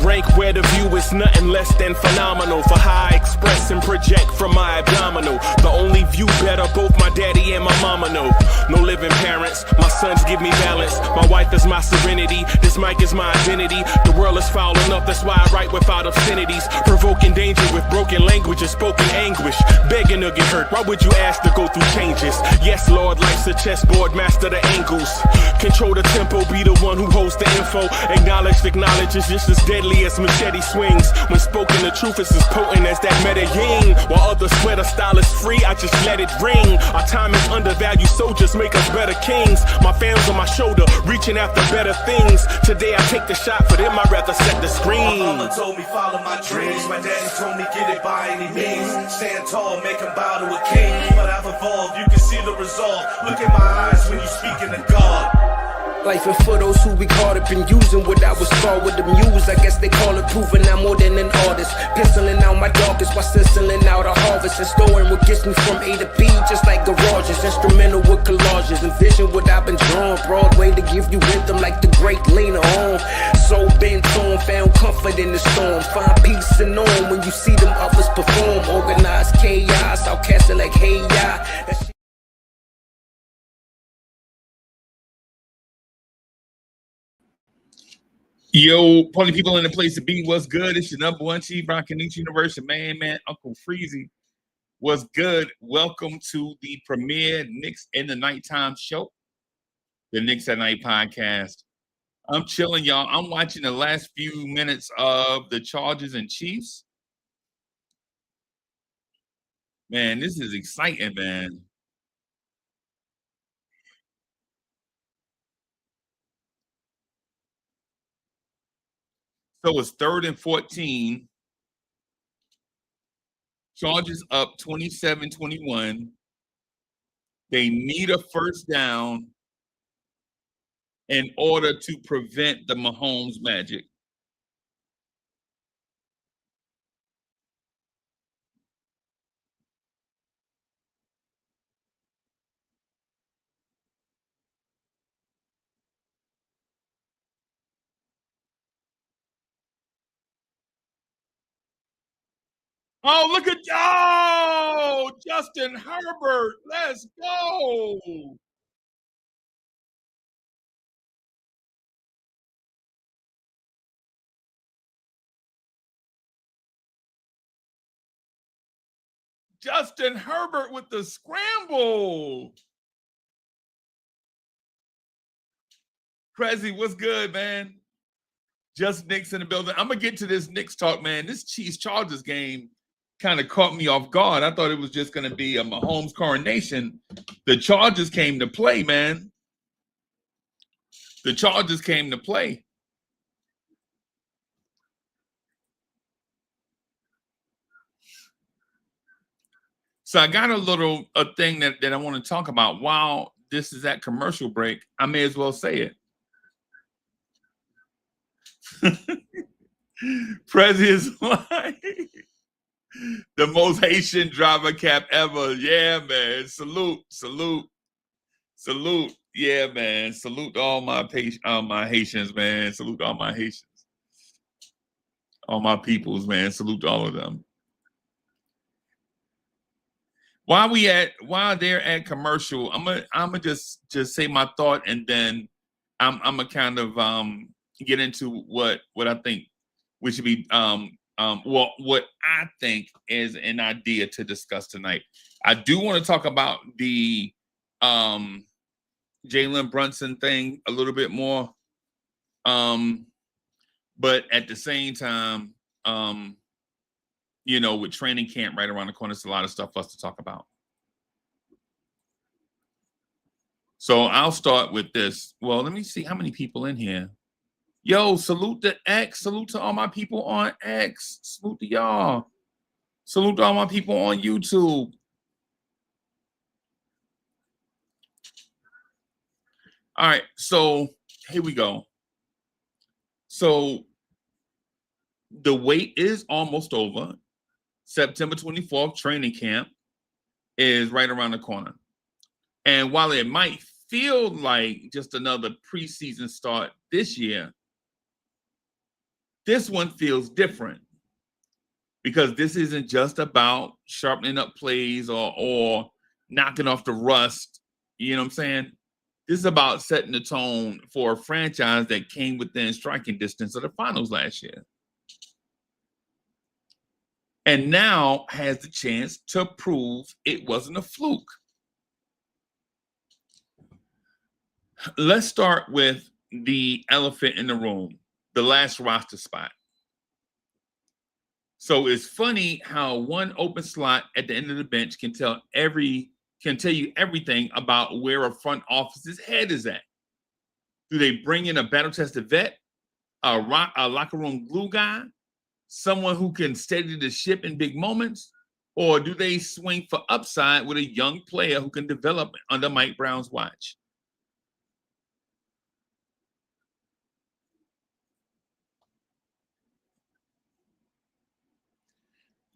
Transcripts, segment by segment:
rank where the view is nothing less than phenomenal. For how I express and project from my abdominal. The only view better, both my daddy and my mama know. No living parents, my sons give me balance. My wife is my serenity, this mic is my identity. The world is foul enough, that's why I write without obscenities. Provoking danger with broken language and spoken anguish. Begging to get hurt, why would you ask to go through changes? Yes, Lord, life's a chessboard, master the angles. Control the tempo, be the one who holds the info. Acknowledge is just as deadly as machete swings. When spoken, the truth is as potent as that Medellin. While others swear the style is free, I just let it ring. Our time is undervalued, soldiers make us better kings. My fans on my shoulder, reaching after better things. Today I take the shot, for them I'd rather set the screen. My mama told me follow my dreams. My daddy told me get it by any means. Stand tall, make him bow to a king. But I've evolved, you can see the resolve. Look in my eyes when you speaking to God. Life and for those who we caught up in using what I was taught with the muse. I guess they call it proving I'm more than an artist. Penciling out my darkest while sizzling out a harvest. And storing what gets me from A to B, just like garages. Instrumental with collages. Envision what I've been drawing. Broadway to give you rhythm like the great Lena Horne. So bent on, found comfort in the storm. Find peace and on when you see them others perform. Organized chaos, I'll cast it like hey ya. Yo, party people in the place to be. What's good? It's your number one chief, Rockin' Knicks Universe, your man, Uncle Freezy. What's good? Welcome to the premiere Knicks in the Nighttime show, the Knicks at Night podcast. I'm chilling, y'all. I'm watching the last few minutes of the Chargers and Chiefs. Man, this is exciting, man. So it's 3rd and 14. Chargers up 27-21. They need a first down in order to prevent the Mahomes magic. Oh, look at Justin Herbert. Let's go. Justin Herbert with the scramble. Prezi, what's good, man? Just Knicks in the building. I'm going to get to this Knicks talk, man. This Chiefs-Chargers game kind of caught me off guard. I thought it was just going to be a Mahomes coronation. The Chargers came to play, man. The Chargers came to play. So I got a thing that I want to talk about. While this is at commercial break, I may as well say it. Prezi is like the most Haitian driver cap ever. Yeah, man. Salute. Yeah, man. Salute all my Haitians, man. Salute all my Haitians. All my peoples, man. Salute all of them. While they're at commercial, I'm gonna just say my thought, and then I'm gonna kind of get into what I think we should be what I think is an idea to discuss tonight. I do want to talk about the Jalen Brunson thing a little bit more, but at the same time, with training camp right around the corner, it's a lot of stuff for us to talk about. So I'll start with this. Well, let me see how many people in here. Yo, salute to X. Salute to all my people on X. Salute to y'all. Salute to all my people on YouTube. All right, so here we go. So the wait is almost over. September 24th, training camp is right around the corner. And while it might feel like just another preseason start this year, This one feels different because this isn't just about sharpening up plays or knocking off the rust. You know what I'm saying? This is about setting the tone for a franchise that came within striking distance of the finals last year. And now has the chance to prove it wasn't a fluke. Let's start with the elephant in the room, the last roster spot. So it's funny how one open slot at the end of the bench can tell you everything about where a front office's head is at. Do they bring in a battle-tested vet, a locker room glue guy, someone who can steady the ship in big moments, or do they swing for upside with a young player who can develop under Mike Brown's watch?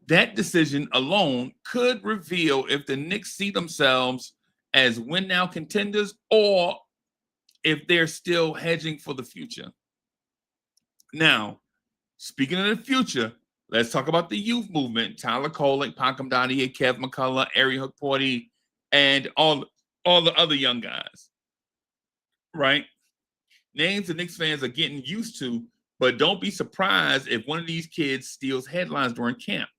That decision alone could reveal if the Knicks see themselves as win-now contenders or if they're still hedging for the future. Now, speaking of the future, let's talk about the youth movement. Tyler Kolek, Pacôme, Dadiet, Kev McCullough, Ari Hookporty, and all the other young guys, right? Names the Knicks fans are getting used to, but don't be surprised if one of these kids steals headlines during camp.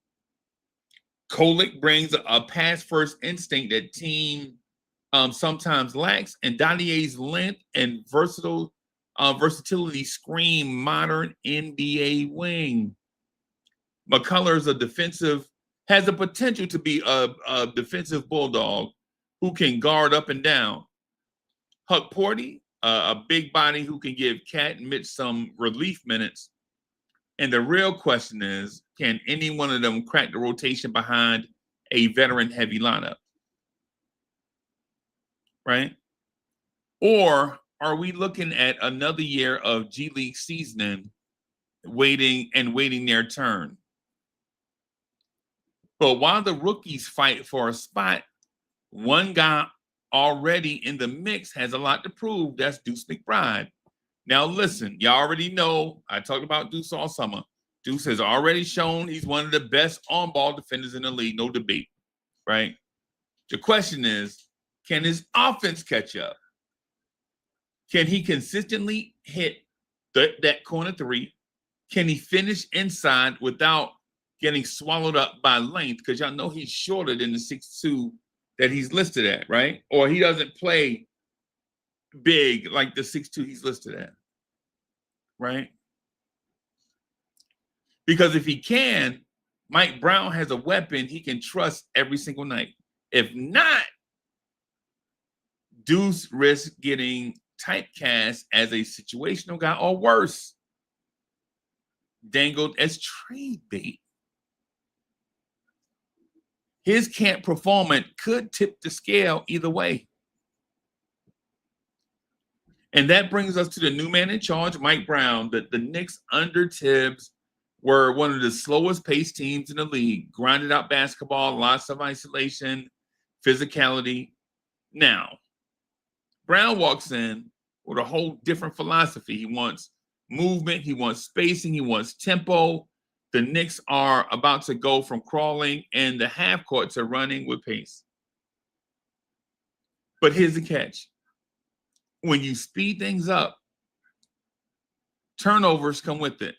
Kolek brings a pass-first instinct that team sometimes lacks, and Dadiet's length and versatility scream modern NBA wing. McCullough has the potential to be a defensive bulldog who can guard up and down. Hookporty, a big body who can give Cat and Mitch some relief minutes. And the real question is, can any one of them crack the rotation behind a veteran-heavy lineup? Right? Or are we looking at another year of G League seasoning, waiting their turn? But while the rookies fight for a spot, one guy already in the mix has a lot to prove. That's Deuce McBride. Now, listen, y'all already know I talked about Deuce all summer. Deuce has already shown he's one of the best on-ball defenders in the league, no debate, right? The question is, can his offense catch up? Can he consistently hit that corner three? Can he finish inside without getting swallowed up by length? Because y'all know he's shorter than the 6'2" that he's listed at, right? Or he doesn't play big like the 6'2" he's listed at, right? Because if he can, Mike Brown has a weapon he can trust every single night. If not, Deuce risks getting typecast as a situational guy or worse, dangled as trade bait. His camp performance could tip the scale either way. And that brings us to the new man in charge, Mike Brown. The Knicks under Tibbs were one of the slowest paced teams in the league. Grinded out basketball, lots of isolation, physicality. Now, Brown walks in with a whole different philosophy. He wants movement, he wants spacing, he wants tempo. The Knicks are about to go from crawling in the half court to running with pace. But here's the catch. When you speed things up, turnovers come with it.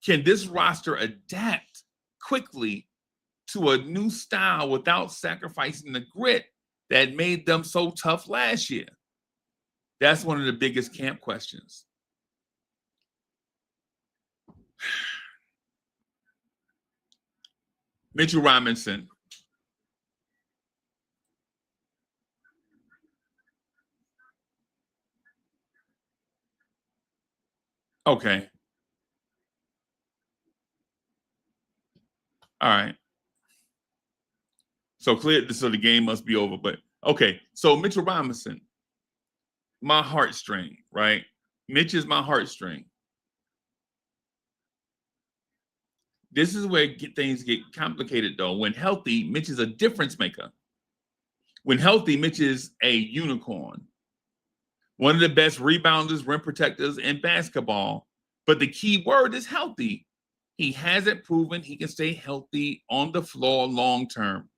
Can this roster adapt quickly to a new style without sacrificing the grit that made them so tough last year? That's one of the biggest camp questions. Mitchell Robinson. Okay. All right. So the game must be over, but okay. So Mitchell Robinson, my heartstring, right? Mitch is my heartstring. This is where things get complicated, though. When healthy, Mitch is a difference maker. When healthy, Mitch is a unicorn. One of the best rebounders, rim protectors in basketball. But the key word is healthy. He hasn't proven he can stay healthy on the floor long term.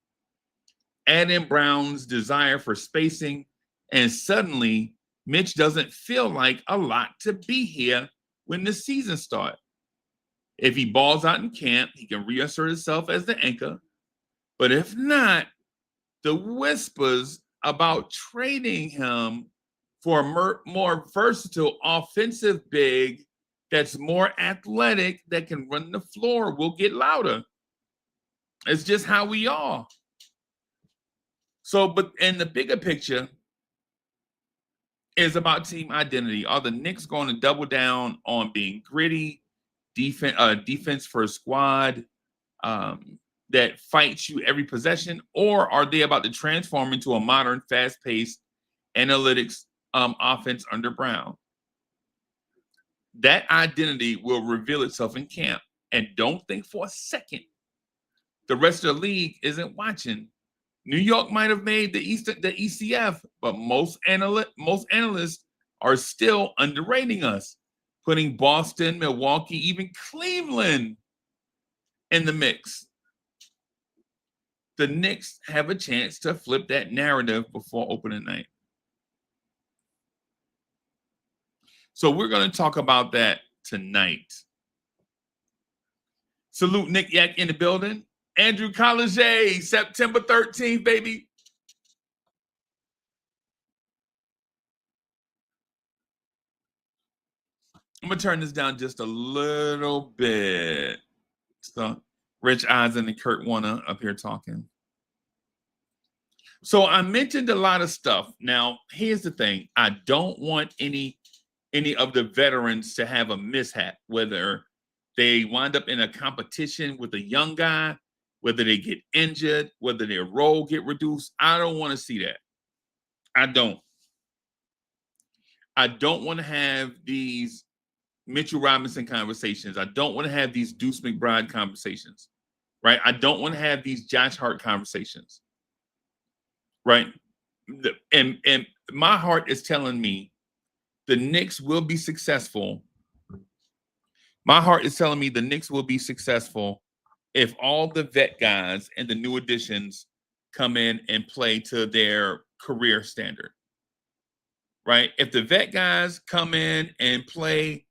Add in Brown's desire for spacing, and suddenly Mitch doesn't feel like a lot to be here when the season starts. If he balls out in camp, he can reassert himself as the anchor. But if not, the whispers about trading him for a more versatile offensive big that's more athletic, that can run the floor, will get louder. It's just how we are. So, but in the bigger picture is about team identity. Are the Knicks going to double down on being gritty, defense first squad that fights you every possession, or are they about to transform into a modern, fast-paced analytics offense under Brown? That identity will reveal itself in camp. And don't think for a second the rest of the league isn't watching. New York might have made the ECF, but most analysts are still underrating us, putting Boston, Milwaukee, even Cleveland in the mix. The Knicks have a chance to flip that narrative before opening night. So we're going to talk about that tonight. Salute Nick Yak in the building. Andrew College, September 13th, baby. I'm going to turn this down just a little bit. So Rich Eisen and Kurt Warner up here talking. So I mentioned a lot of stuff. Now, here's the thing. I don't want any of the veterans to have a mishap, whether they wind up in a competition with a young guy, whether they get injured, whether their role get reduced. I don't want to see that. I don't want to have these Mitchell Robinson conversations. I don't want to have these Deuce McBride conversations, right? I don't want to have these Josh Hart conversations, right? And my heart is telling me the Knicks will be successful. My heart is telling me the Knicks will be successful if all the vet guys and the new additions come in and play to their career standard, right? If the vet guys come in and play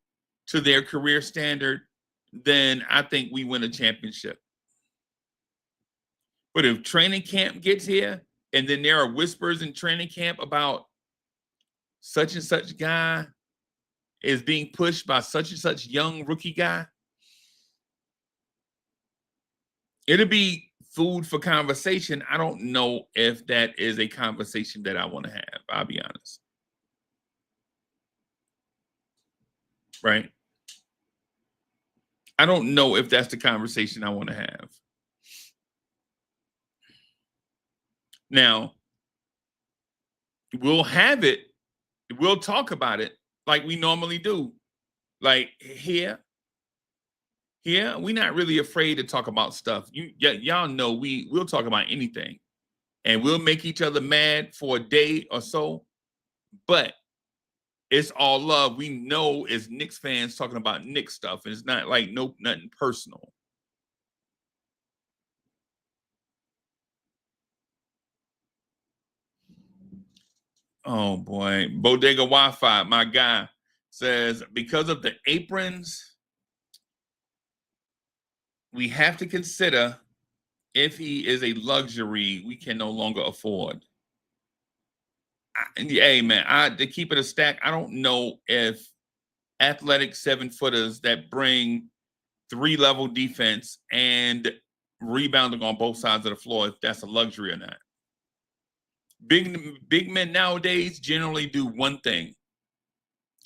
to their career standard, then I think we win a championship. But if training camp gets here and then there are whispers in training camp about such and such guy is being pushed by such and such young rookie guy, it'll be food for conversation. I don't know if that is a conversation that I want to have. I'll be honest. Right? I don't know if that's the conversation I want to have. Now, we'll have it. We'll talk about it like we normally do. Like here, we're not really afraid to talk about stuff. Y'all know we'll talk about anything. And we'll make each other mad for a day or so. But it's all love. We know as Knicks fans talking about Knicks stuff. And it's not like nothing personal. Oh boy. Bodega Wi-Fi, my guy, says because of the aprons, we have to consider if he is a luxury we can no longer afford. Hey, man, to keep it a stack, I don't know if athletic 7-footers that bring 3-level defense and rebounding on both sides of the floor, if that's a luxury or not. Big men nowadays generally do one thing.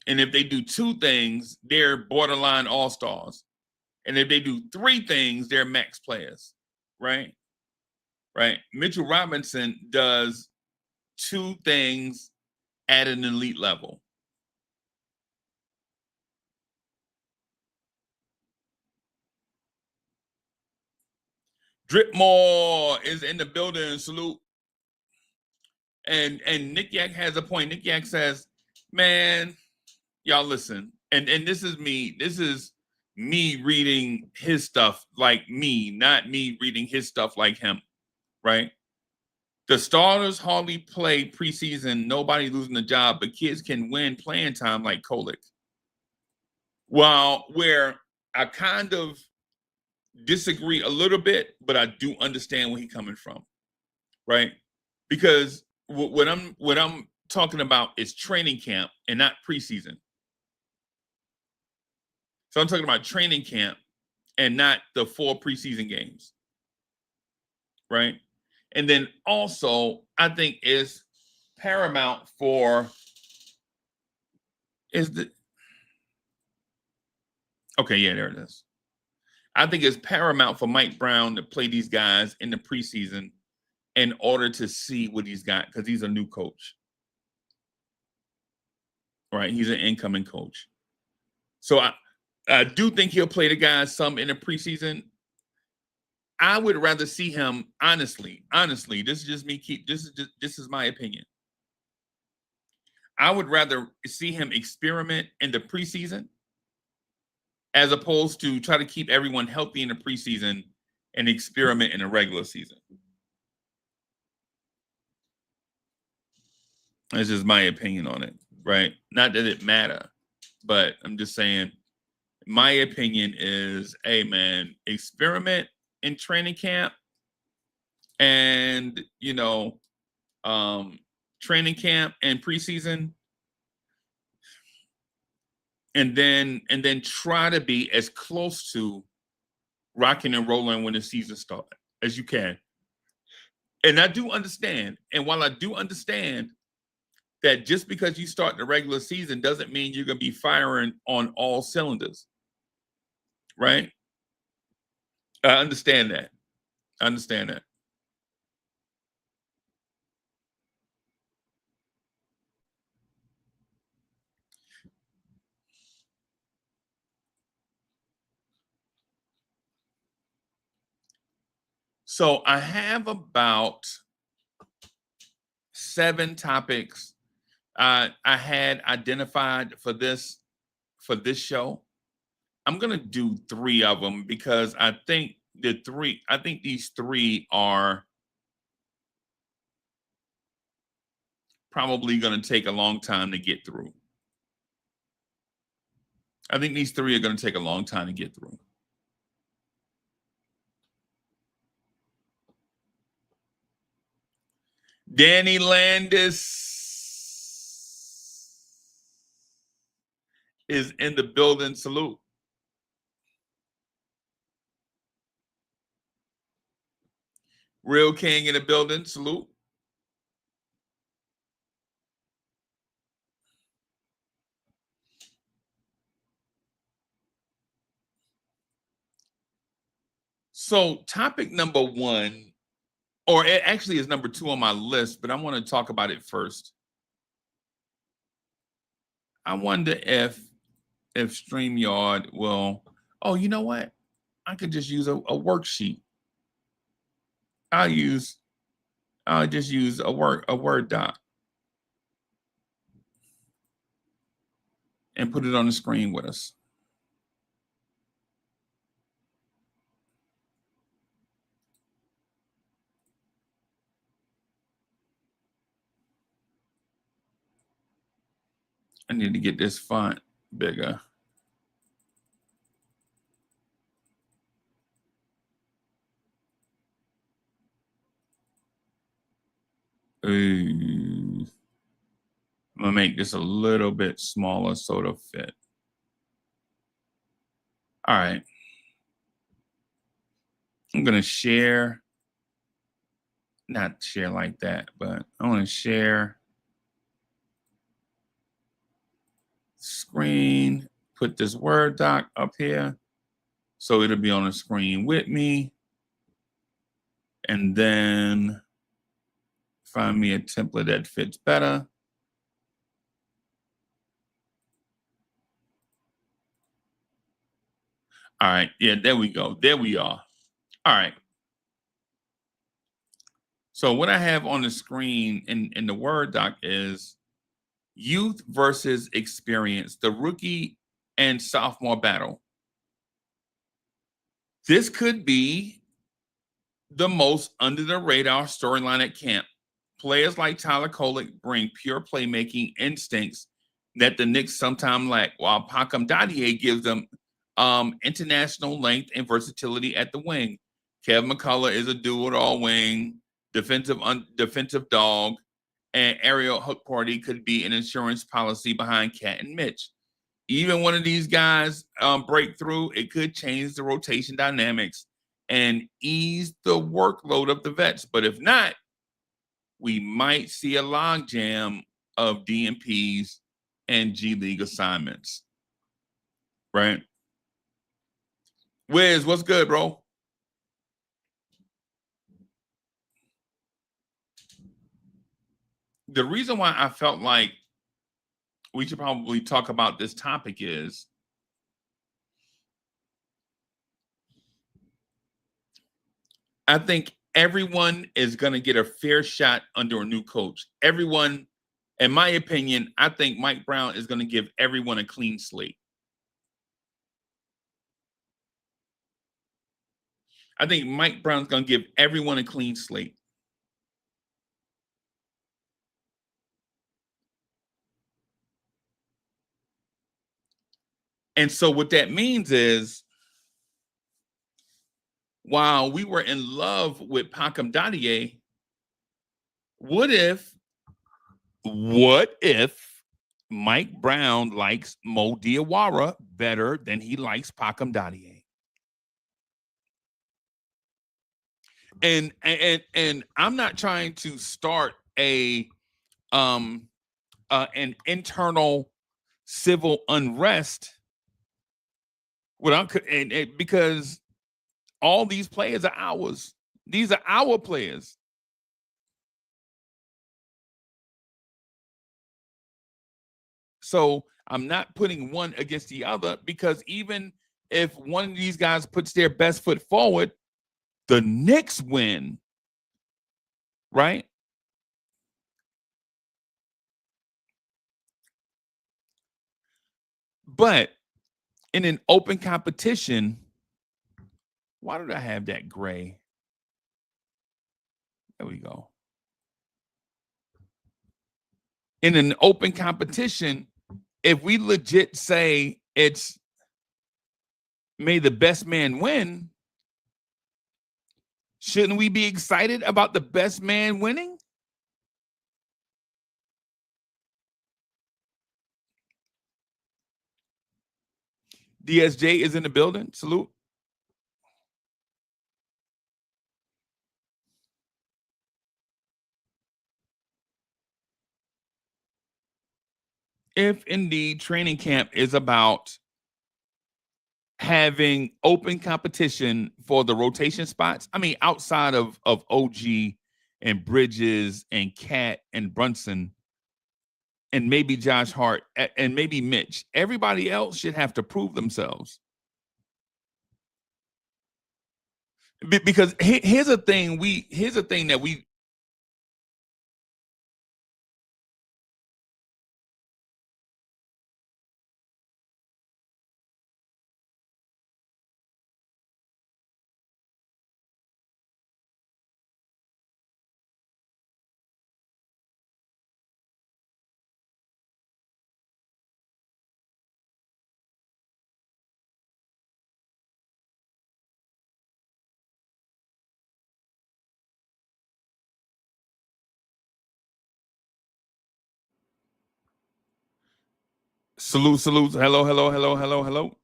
And if they do 2 things, they're borderline all-stars. And if they do 3 things, they're max players, right? Right. Mitchell Robinson does 2 things at an elite level. Dripmore is in the building. Salute. And Nick Yak has a point. Nick Yak says, man, y'all listen, and this is me. This is me reading his stuff like me, not me reading his stuff like him, right? The starters hardly play preseason. Nobody losing the job, but kids can win playing time like Kolek. While where I kind of disagree a little bit, but I do understand where he's coming from, right? Because what I'm talking about is training camp and not preseason. So I'm talking about training camp and not the 4 preseason games, right? And then also, I think is paramount for okay, yeah, there it is. I think it's paramount for Mike Brown to play these guys in the preseason in order to see what he's got, because he's a new coach, right? He's an incoming coach. So I do think he'll play the guys some in the preseason. I would rather see him, honestly, this is just me, this is my opinion. I would rather see him experiment in the preseason as opposed to try to keep everyone healthy in the preseason and experiment in the regular season. That's just my opinion on it, right? Not that it matter, but I'm just saying my opinion is, hey, man, experiment in training camp and, training camp and preseason, and then try to be as close to rocking and rolling when the season starts as you can. And I do understand, and while I do understand that just because you start the regular season doesn't mean you're going to be firing on all cylinders, right? I understand that. So I have about 7 topics I had identified for this show. I'm gonna do 3 of them because I think these 3 are probably gonna take a long time to get through. I think these 3 are gonna take a long time to get through. Danny Landis is in the building. Salute. Real King in the building. Salute. So topic number 1, or it actually is number 2 on my list, but I want to talk about it first. I wonder if StreamYard will, oh, you know what? I could just use a worksheet. I'll just use a Word doc and put it on the screen with us. I need to get this font bigger. I'm gonna make this a little bit smaller so it'll fit. All right. I'm gonna share, not share like that, but I want to share screen, put this Word doc up here so it'll be on the screen with me, and then find me a template that fits better. All right, yeah, there we go. There we are. All right. So what I have on the screen in the Word doc is youth versus experience. The rookie and sophomore battle. This could be the most under the radar storyline at camp. Players like Tyler Kolek bring pure playmaking instincts that the Knicks sometimes lack, while Pacôme Dadiet gives them international length and versatility at the wing. Kevin McCullough is a do-it-all wing, defensive dog, and Ariel Hook Party could be an insurance policy behind Cat and Mitch. Even one of these guys break through, it could change the rotation dynamics and ease the workload of the vets. But if not, we might see a logjam of DMPs and G League assignments. Right? Wiz, what's good, bro? The reason why I felt like we should probably talk about this topic is I think everyone is going to get a fair shot under a new coach. Everyone, in my opinion, I think Mike Brown is going to give everyone a clean slate. I think Mike Brown's going to give everyone a clean slate. And so what that means is, while we were in love with Pacôme Dadiet, what if Mike Brown likes Mo Diawara better than he likes Pacôme Dadiet? And I'm not trying to start an internal civil unrest because all these players are ours. These are our players. So I'm not putting one against the other, because even if one of these guys puts their best foot forward, the Knicks win, right? But in an open competition, why did I have that gray? There we go. In an open competition, if we legit say it's may the best man win, shouldn't we be excited about the best man winning? DSJ is in the building. Salute. If indeed training camp is about having open competition for the rotation spots, I mean, outside of OG and Bridges and Cat and Brunson and maybe Josh Hart and maybe Mitch, everybody else should have to prove themselves. Because here's a thing that we salute. Hello.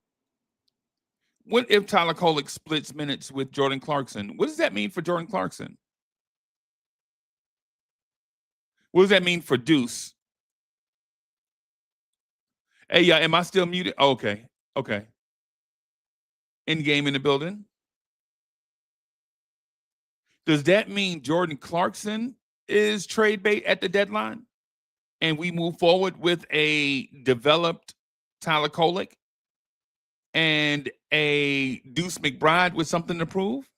What if Tyler Kolek splits minutes with Jordan Clarkson? What does that mean for Jordan Clarkson? What does that mean for Deuce? Hey, yeah, am I still muted? Oh, okay. In game in the building. Does that mean Jordan Clarkson is trade bait at the deadline, and we move forward with a developed Tyler Kolek and a Deuce McBride with something to prove?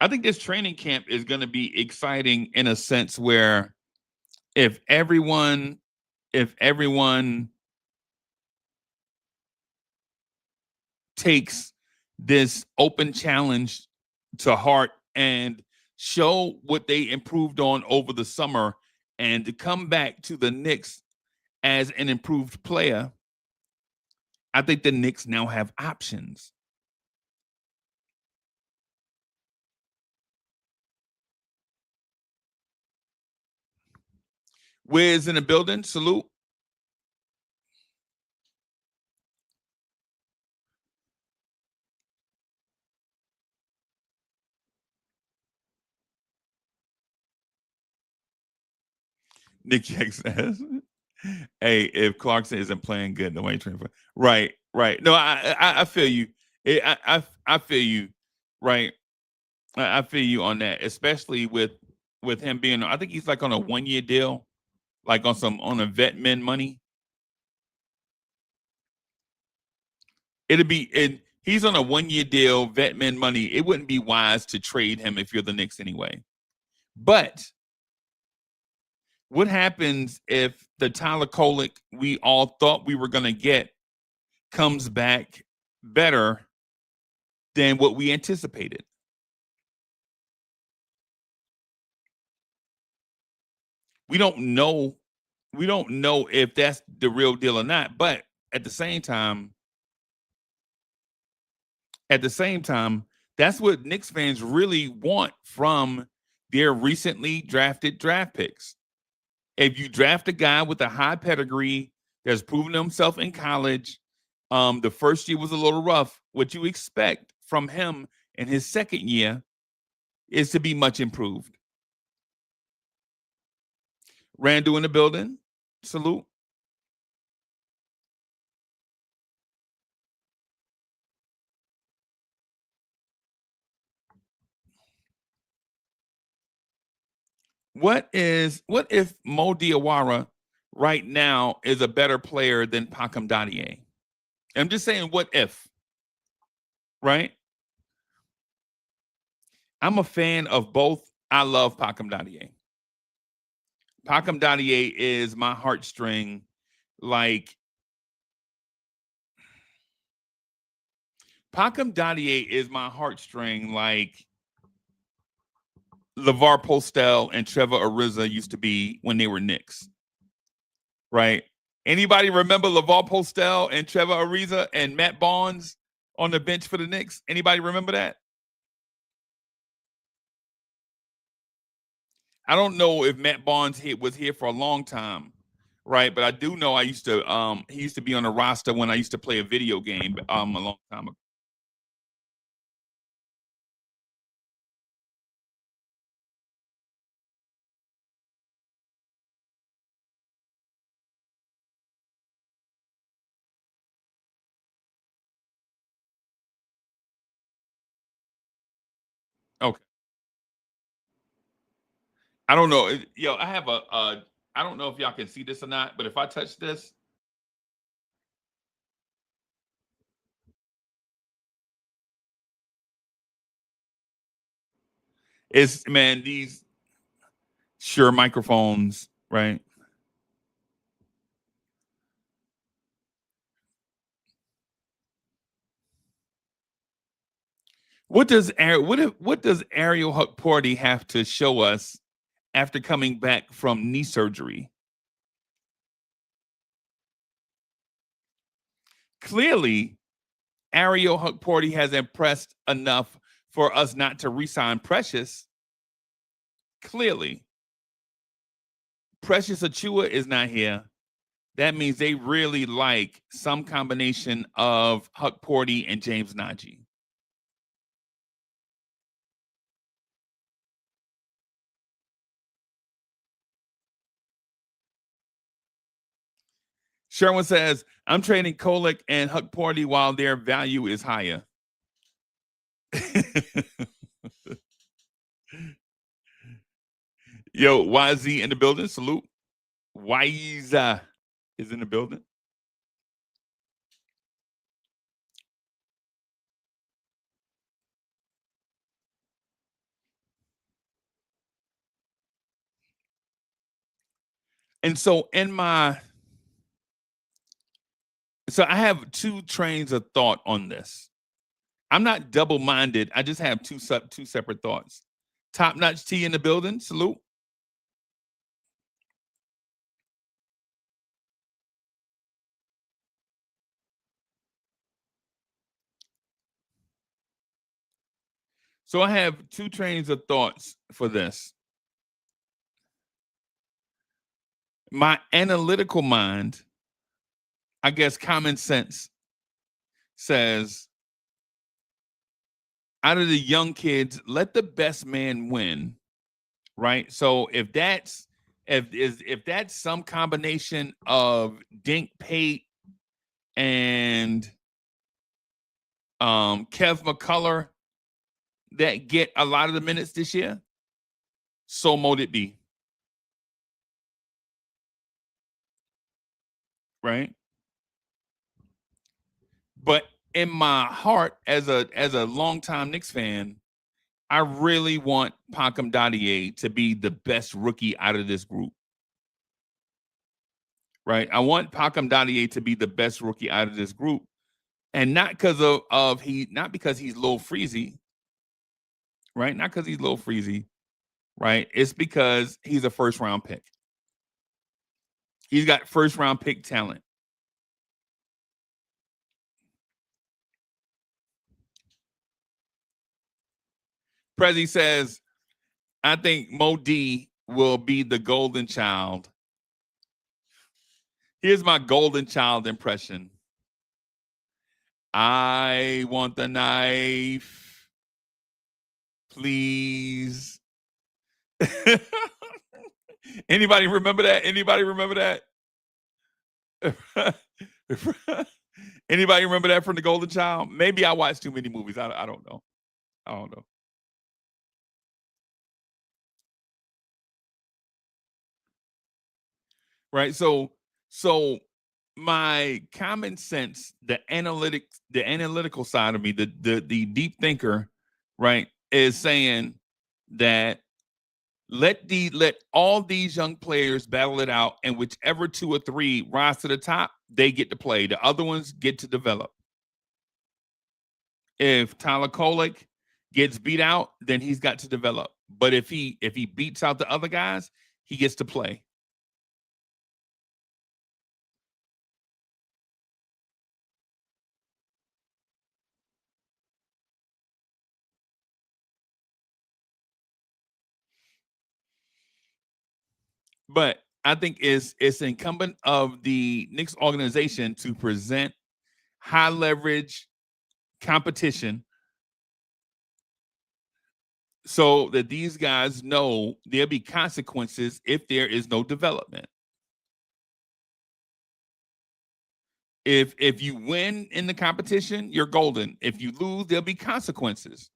I think this training camp is going to be exciting in a sense where if everyone takes this open challenge to heart and show what they improved on over the summer and to come back to the Knicks as an improved player, I think the Knicks now have options. Wiz in the building, salute. Nick Jackson says, "Hey, if Clarkson isn't playing good, the way transfer, right, right. No, I feel you. I feel you, right. I feel you on that, especially with him being. I think he's like on a 1 year deal, like on a vet min money. He's on a 1 year deal, vet min money. It wouldn't be wise to trade him if you're the Knicks anyway. But what happens if the Tyler Kolek we all thought we were going to get comes back better than what we anticipated? We don't know. We don't know if that's the real deal or not. But at the same time, that's what Knicks fans really want from their recently drafted draft picks. If you draft a guy with a high pedigree that's proven himself in college, the first year was a little rough. What you expect from him in his second year is to be much improved. Randall in the building. Salute. What if Mo Diawara right now is a better player than Pacôme Dadiet? I'm just saying, what if? Right? I'm a fan of both. I love Pacôme Dadiet. Pacôme Dadiet is my heartstring. Like, Pacôme Dadiet is my heartstring. Like LeVar Postel and Trevor Ariza used to be when they were Knicks. Right? Anybody remember LeVar Postel and Trevor Ariza and Matt Barnes on the bench for the Knicks? Anybody remember that? I don't know if Matt Barnes was here for a long time, right? But I do know he used to be on the roster when I used to play a video game a long time ago. Okay. I don't know. Yo, I have I don't know if y'all can see this or not, but if I touch this, it's, man, these Shure microphones, right? What does Ariel Hukporty have to show us after coming back from knee surgery? Clearly, Ariel Hukporty has impressed enough for us not to re-sign Precious. Clearly, Precious Achua is not here. That means they really like some combination of Hukporty and James Najee. Sherwin says, I'm trading Kolek and Hukporty while their value is higher. Yo, YZ in the building. Salute. Wiza is in the building. And so so I have two trains of thought on this. I'm not double-minded. I just have two separate thoughts. Top-notch T in the building. Salute. So I have two trains of thoughts for this. My analytical mind, I guess common sense, says out of the young kids, let the best man win, right? So if that's some combination of Dink Pate and Kev McCullough that get a lot of the minutes this year, so mote it be. Right? But in my heart, as a longtime Knicks fan, I really want Pacôme Dadiet to be the best rookie out of this group. Right? I want Pacôme Dadiet to be the best rookie out of this group. And not because not because he's low freezy, right? Not because he's low freezy, right? It's because he's a first round pick. He's got first round pick talent. Prezi says, I think Mo D will be the golden child. Here's my golden child impression. I want the knife. Please. Anybody remember that? Anybody remember that? Anybody remember that from the Golden Child? Maybe I watched too many movies. I don't know. I don't know. Right. So my common sense, the analytical side of me, the deep thinker, right, is saying that let all these young players battle it out, and whichever two or three rise to the top, they get to play. The other ones get to develop. If Tyler Kolek gets beat out, then he's got to develop. But if he beats out the other guys, he gets to play. But I think it's incumbent of the Knicks organization to present high leverage competition so that these guys know there'll be consequences if there is no development. If you win in the competition, you're golden. If you lose, there'll be consequences.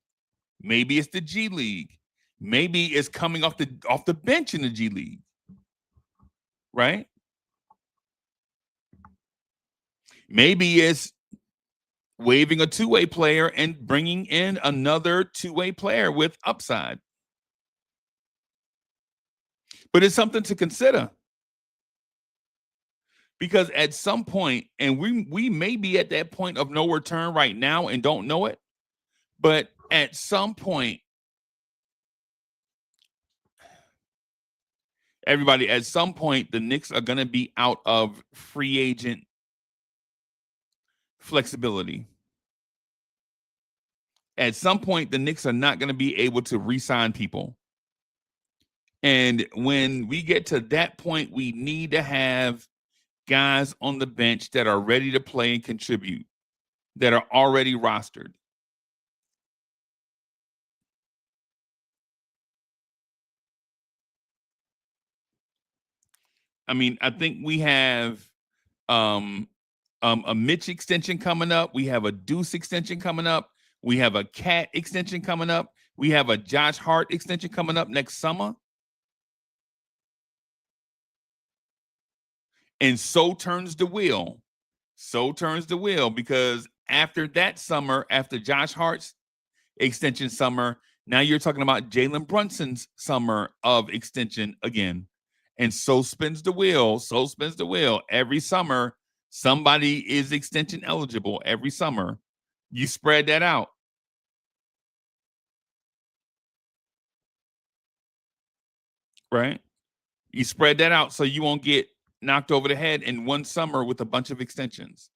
Maybe it's the G League. Maybe it's coming off the bench in the G League. Right? Maybe it's waiving a two-way player and bringing in another two-way player with upside. But it's something to consider. Because at some point, and we may be at that point of no return right now and don't know it, but at some point, everybody, at some point, the Knicks are going to be out of free agent flexibility. At some point, the Knicks are not going to be able to re-sign people. And when we get to that point, we need to have guys on the bench that are ready to play and contribute, that are already rostered. I mean, I think we have a Mitch extension coming up. We have a Deuce extension coming up. We have a Cat extension coming up. We have a Josh Hart extension coming up next summer. And so turns the wheel. So turns the wheel, because after that summer, after Josh Hart's extension summer, now you're talking about Jalen Brunson's summer of extension again. And so spins the wheel. So spins the wheel. Every summer, somebody is extension eligible. Every summer, you spread that out. Right? You spread that out so you won't get knocked over the head in one summer with a bunch of extensions.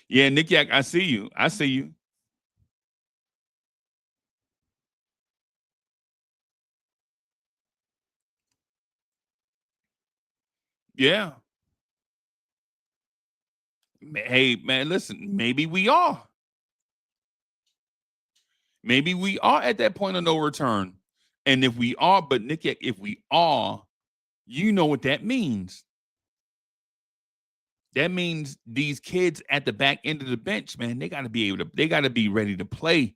Yeah, Nick Yak, I see you. I see you. Yeah. Hey, man, listen, maybe we are. Maybe we are at that point of no return. And if we are, but Nick Yak, if we are, you know what that means. That means these kids at the back end of the bench, man, they got to be able to, they got to be ready to play.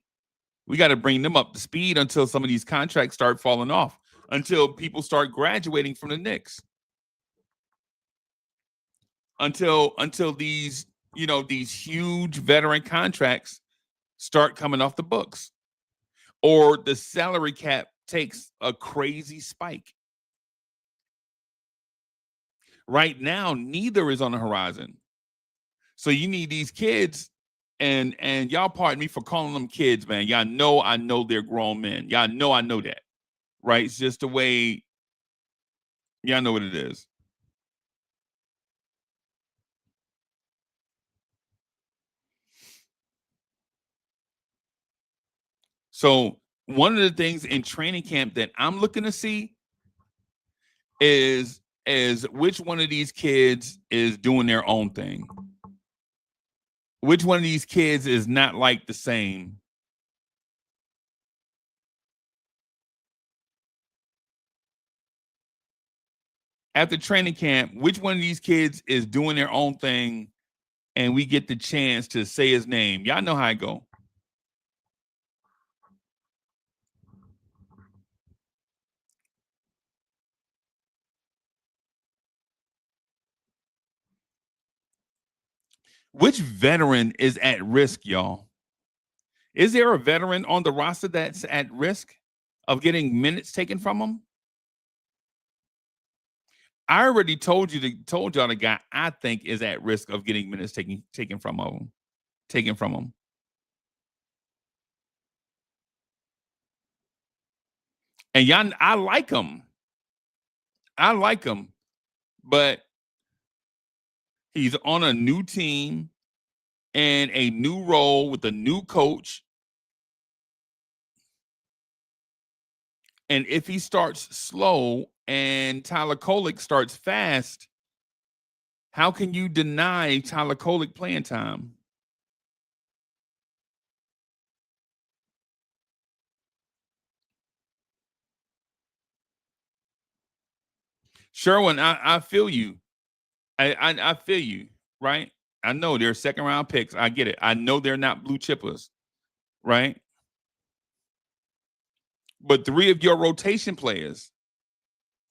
We got to bring them up to speed until some of these contracts start falling off, until people start graduating from the Knicks. Until these, you know, these huge veteran contracts start coming off the books, or the salary cap takes a crazy spike. Right now, neither is on the horizon. So you need these kids, and y'all pardon me for calling them kids, man. Y'all know I know they're grown men. Y'all know I know that, right? It's just the way y'all know what it is. So one of the things in training camp that I'm looking to see is which one of these kids is doing their own thing. Which one of these kids is not like the same? After training camp, which one of these kids is doing their own thing and we get the chance to say his name? Y'all know how I go. Which veteran is at risk, y'all? Is there a veteran on the roster that's at risk of getting minutes taken from them? I already told y'all the guy I think is at risk of getting minutes taken from him. Taken from him. And y'all, I like him. I like him, but he's on a new team and a new role with a new coach. And if he starts slow and Tyler Kolek starts fast, how can you deny Tyler Kolek playing time? Sherwin, I feel you. I feel you, right? I know they're second round picks. I get it. I know they're not blue chippers, right? But three of your rotation players,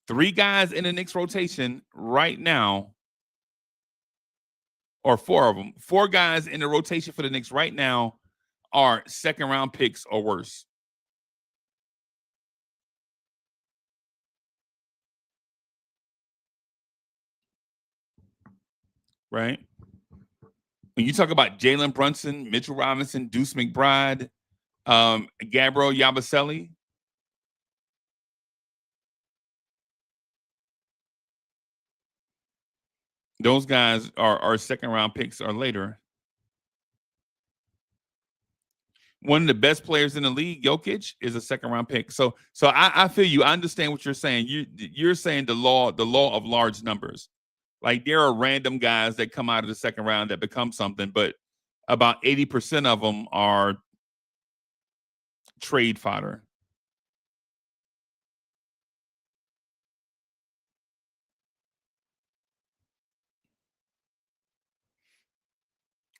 three guys in the Knicks rotation right now, or four of them, four guys in the rotation for the Knicks right now are second round picks or worse. Right? When you talk about Jalen Brunson, Mitchell Robinson, Deuce McBride, Gabriel Yabusele, those guys are second round picks or later. One of the best players in the league, Jokic, is a second round pick. So I feel you. I understand what you're saying. You're saying the law of large numbers. Like there are random guys that come out of the second round that become something, but about 80% of them are trade fodder.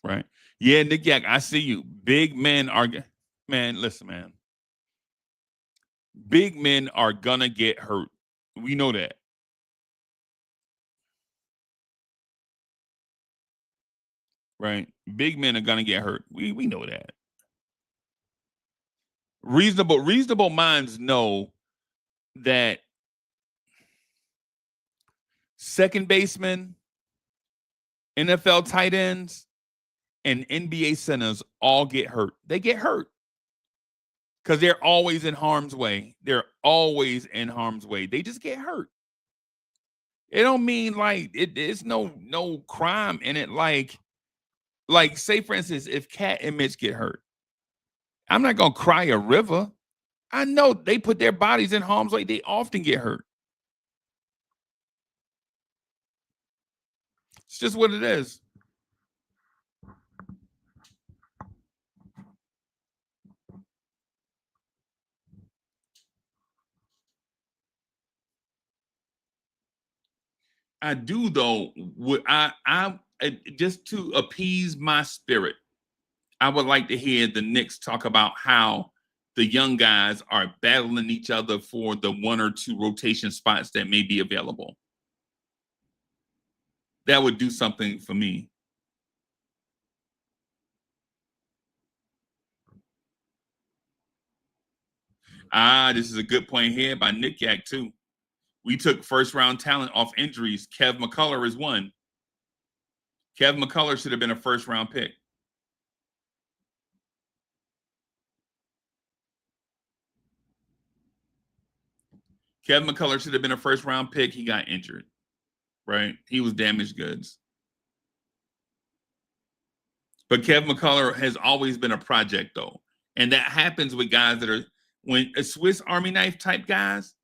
Right. Yeah, Nick Yak, I see you. Big men are, man, listen, man. Big men are gonna get hurt. We know that. right? Big men are gonna get hurt. We know that. Reasonable minds know that second baseman, NFL tight ends, and NBA centers all get hurt. They get hurt because they're always in harm's way. They're always in harm's way. They just get hurt. It don't mean like it's no crime in it. Like say for instance, if Cat and Mitch get hurt, I'm not gonna cry a river. I know they put their bodies in harm's way. They often get hurt. It's just what it is. I do though. I just to appease my spirit, I would like to hear the Knicks talk about how the young guys are battling each other for the 1 or 2 rotation spots that may be available. That would do something for me. This is a good point here by Nick Yak too. We took first-round talent off injuries. Kev McCullough is one. Kev McCullough should have been a first-round pick. Kev McCullough should have been a first-round pick. He got injured, right? He was damaged goods. But Kev McCullough has always been a project, though. And that happens with guys that are, when a Swiss Army knife type guys,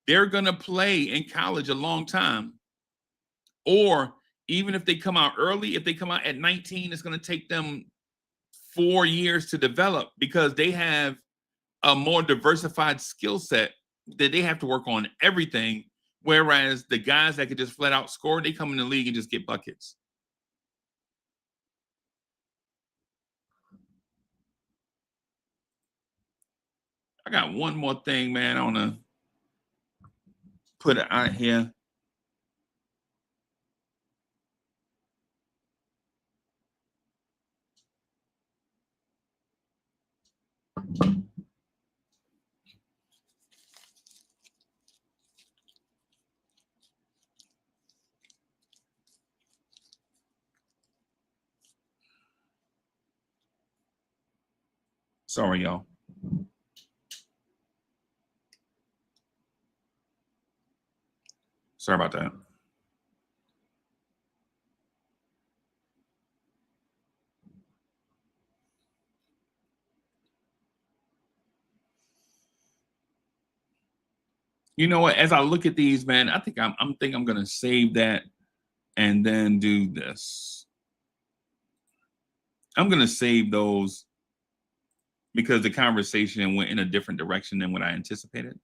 they're going to play in college a long time. Or even if they come out early, if they come out at 19, it's going to take them 4 years to develop because they have a more diversified skill set that they have to work on everything. Whereas the guys that could just flat out score, they come in the league and just get buckets. I got one more thing, man. I want to put it out here. Sorry, y'all. Sorry about that. You know what? As I look at these, man, I think I'm going to save that and then do this. I'm going to save those because the conversation went in a different direction than what I anticipated.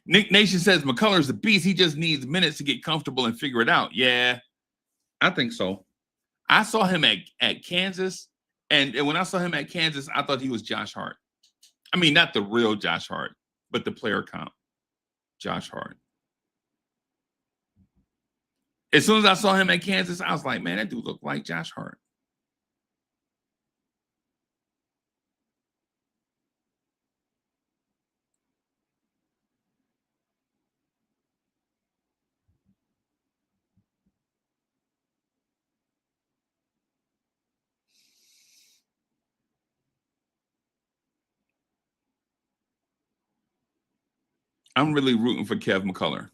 Nick Nation says McCullough's a beast. He just needs minutes to get comfortable and figure it out. Yeah, I think so. I saw him at Kansas, and when I saw him at Kansas, I thought he was Josh Hart. I mean, not the real Josh Hart, but the player comp, Josh Hart. As soon as I saw him at Kansas, I was like, man, that dude looked like Josh Hart. I'm really rooting for Kev McCullough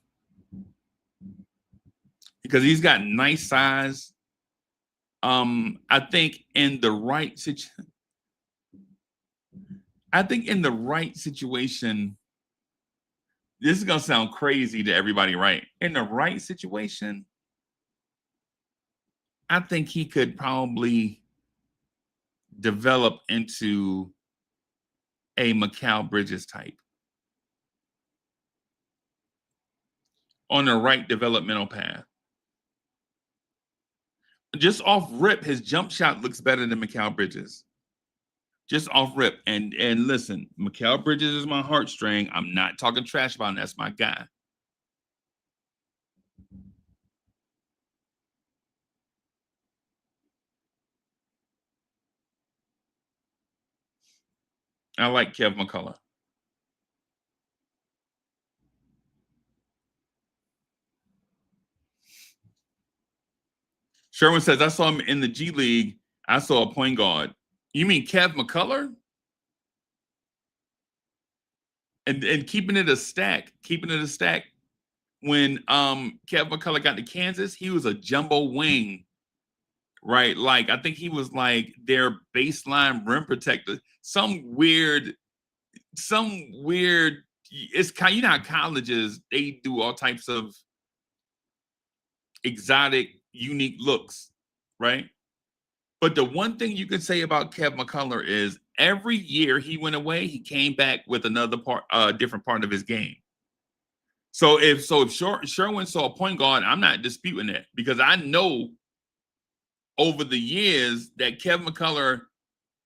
because he's got nice size. I think in the right situation, this is gonna sound crazy to everybody, right? In the right situation, I think he could probably develop into a Mikal Bridges type on the right developmental path. Just off rip, his jump shot looks better than Mikal Bridges. Just off rip. And listen, Mikal Bridges is my heartstring. I'm not talking trash about him. That's my guy. I like Kev McCullough. Sherwin says, I saw him in the G League. I saw a point guard. You mean Kev McCullough? And keeping it a stack. When Kev McCullough got to Kansas, he was a jumbo wing, right? Like, I think he was like their baseline rim protector. Some weird, it's kind, you know how colleges, they do all types of exotic, unique looks, right? But the one thing you can say about Kev McCullough is every year he went away, he came back with another part, different part of his game. So if Sherwin saw a point guard, I'm not disputing that, because I know over the years that Kev McCullough,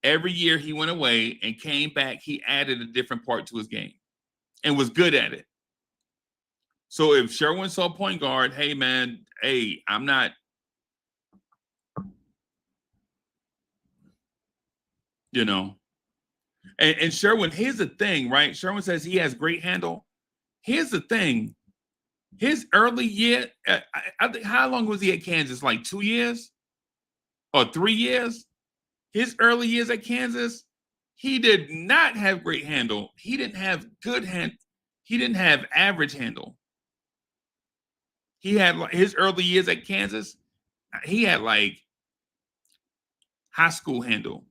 every year he went away and came back, he added a different part to his game and was good at it. So if Sherwin saw a point guard, hey man, hey, I'm not. You know, and Sherwin, here's the thing, right? Sherwin says he has great handle. Here's the thing. His early year, I think, how long was he at Kansas? Like 2 years or 3 years? His early years at Kansas, he did not have great handle. He didn't have good hand. He didn't have average handle. He had, like, his early years at Kansas, he had like high school handle.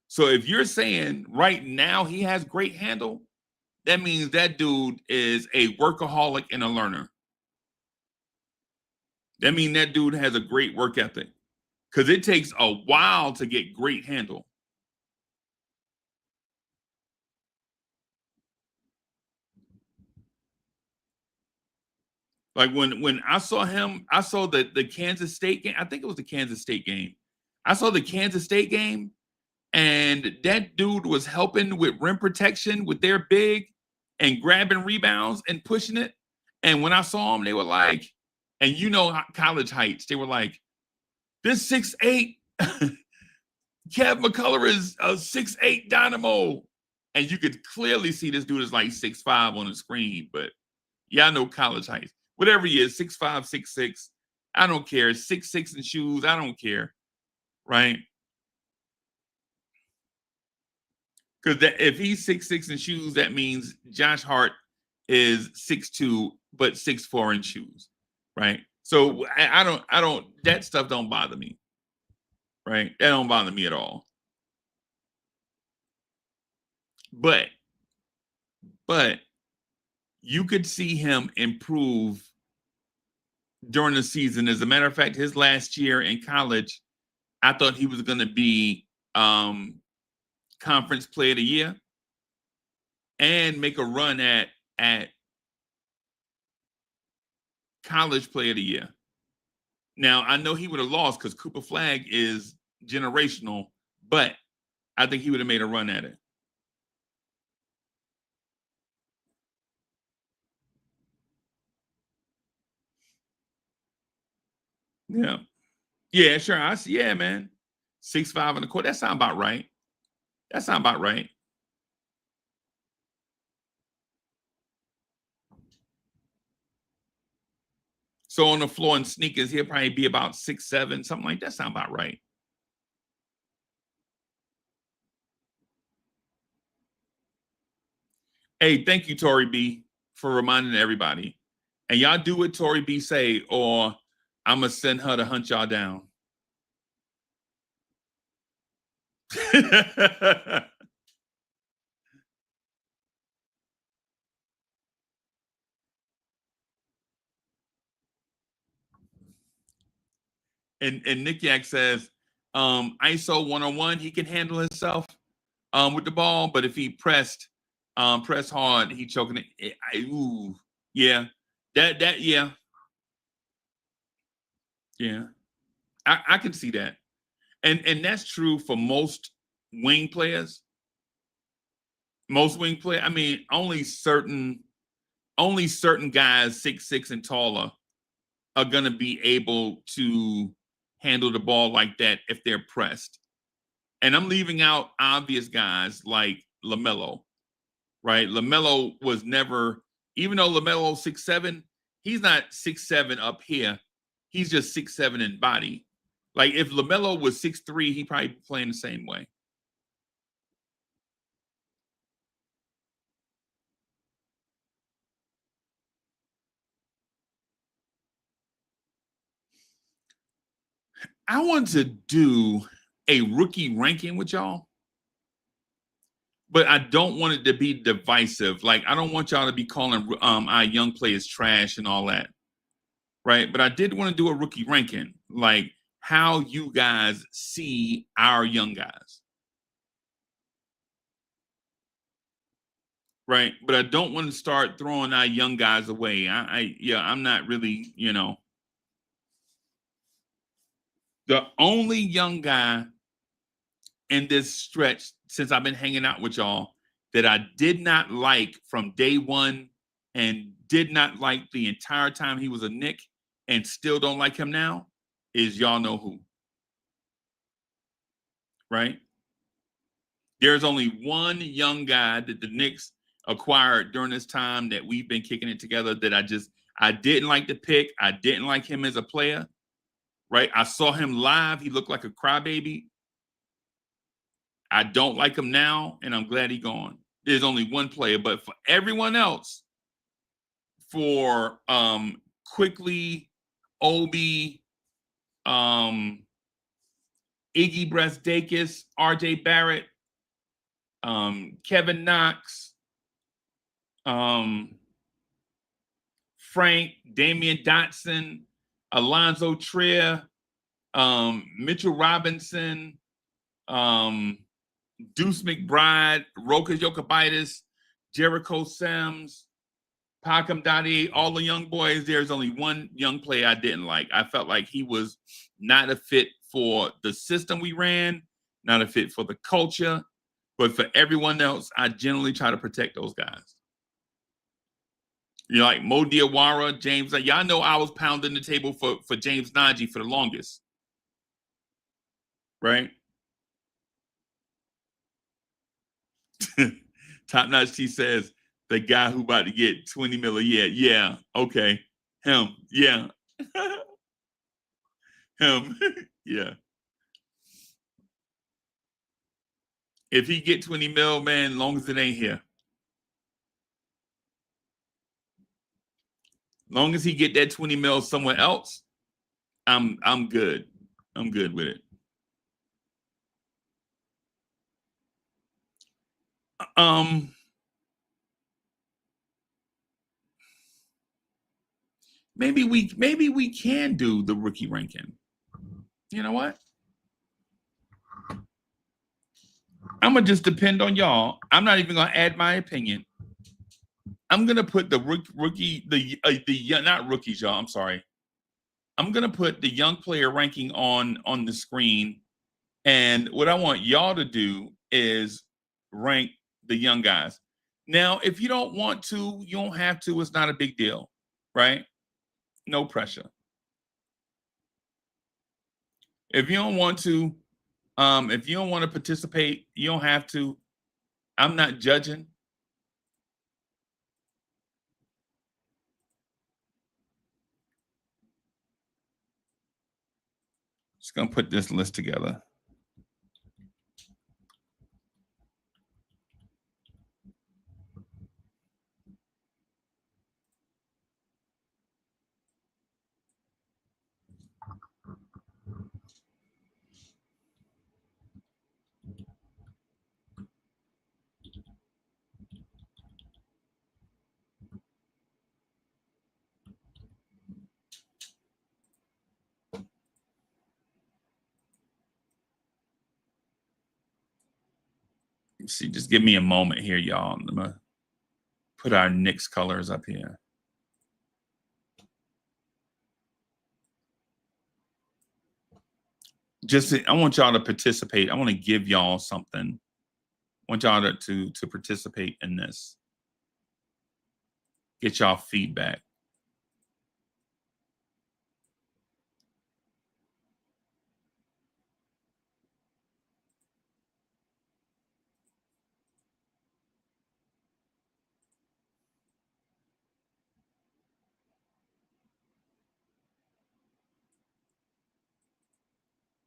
So if you're saying right now he has great handle, that means that dude is a workaholic and a learner. That means that dude has a great work ethic, because it takes a while to get great handle. Like when I saw him, I saw the Kansas State game. I think it was the Kansas State game. I saw the Kansas State game, and that dude was helping with rim protection with their big and grabbing rebounds and pushing it. And when I saw him, they were like, and you know, college heights, they were like, this 6'8", Kev McCullough is a 6'8" dynamo. And you could clearly see this dude is like 6'5" on the screen, but yeah, I know college heights. Whatever he is, 6'5", 6'6", I don't care. 6'6" in shoes, I don't care, right? Because if he's 6'6" in shoes, that means Josh Hart is 6'2", but 6'4" in shoes, right? So I don't, that stuff don't bother me, right? That don't bother me at all. But you could see him improve during the season. As a matter of fact, his last year in college, I thought he was going to be Conference Player of the Year and make a run at College Player of the Year. Now, I know he would have lost because Cooper Flagg is generational, but I think he would have made a run at it. Yeah. Yeah, sure. I see. Yeah, man. 6'5" on the court. That sounds about right. So on the floor in sneakers, he'll probably be about 6'7", something like that. Sound about right. Hey, thank you, Tori B, for reminding everybody. And y'all do what Tori B say, or I'm gonna send her to hunt y'all down. And Nick Yak says, ISO 1-on-1, he can handle himself with the ball, but if he press hard, he choking it. Ooh, yeah, yeah. I can see that, and that's true for most wing players. I mean, only certain guys 6'6" and taller are gonna be able to handle the ball like that if they're pressed. And I'm leaving out obvious guys like LaMelo, right? LaMelo was never, even though LaMelo's 6'7", he's not 6'7" up here. He's just 6'7" in body. Like if LaMelo was 6'3", he'd probably be playing the same way. I want to do a rookie ranking with y'all, but I don't want it to be divisive. Like I don't want y'all to be calling our young players trash and all that, right? But I did want to do a rookie ranking, like how you guys see our young guys, right? But I don't want to start throwing our young guys away. I'm not really, the only young guy in this stretch since I've been hanging out with y'all that I did not like from day one and did not like the entire time he was a Knick and still don't like him now is y'all know who, right? There's only one young guy that the Knicks acquired during this time that we've been kicking it together that I didn't like the pick. I didn't like him as a player, right? I saw him live. He looked like a crybaby. I don't like him now, and I'm glad he's gone. There's only one player, but for everyone else, for Quickly, Obi, Iggy Brasdakis, RJ Barrett, Kevin Knox, Frank, Damian Dotson, Alonzo Trier, Mitchell Robinson, Deuce McBride, Rokas Jokibitis, Jericho Sims, Pacôme Dadiet, all the young boys. There's only one young player I didn't like. I felt like he was not a fit for the system we ran, not a fit for the culture. But for everyone else, I generally try to protect those guys. Like Mo Diawara, James. Y'all know I was pounding the table for James Najee for the longest. Right? Top Notch T says, the guy who about to get 20 mil a year. Yeah, okay. Him. Yeah. Him. Yeah. If he get 20 mil, man, long as it ain't here. Long as he get that 20 mil somewhere else, I'm good. I'm good with it. Maybe we can do the rookie ranking. You know what? I'm gonna just depend on y'all. I'm not even gonna add my opinion. I'm gonna put the rookie, not rookies, y'all. I'm sorry. I'm gonna put the young player ranking on the screen, and what I want y'all to do is rank the young guys. Now, if you don't want to, you don't have to. It's not a big deal, right? No pressure. If you don't want to, if you don't want to participate, you don't have to. I'm not judging. Just gonna put this list together. See, just give me a moment here, y'all. I'm gonna put our Knicks colors up here. I want y'all to participate. I want to give y'all something. I want y'all to participate in this. Get y'all feedback.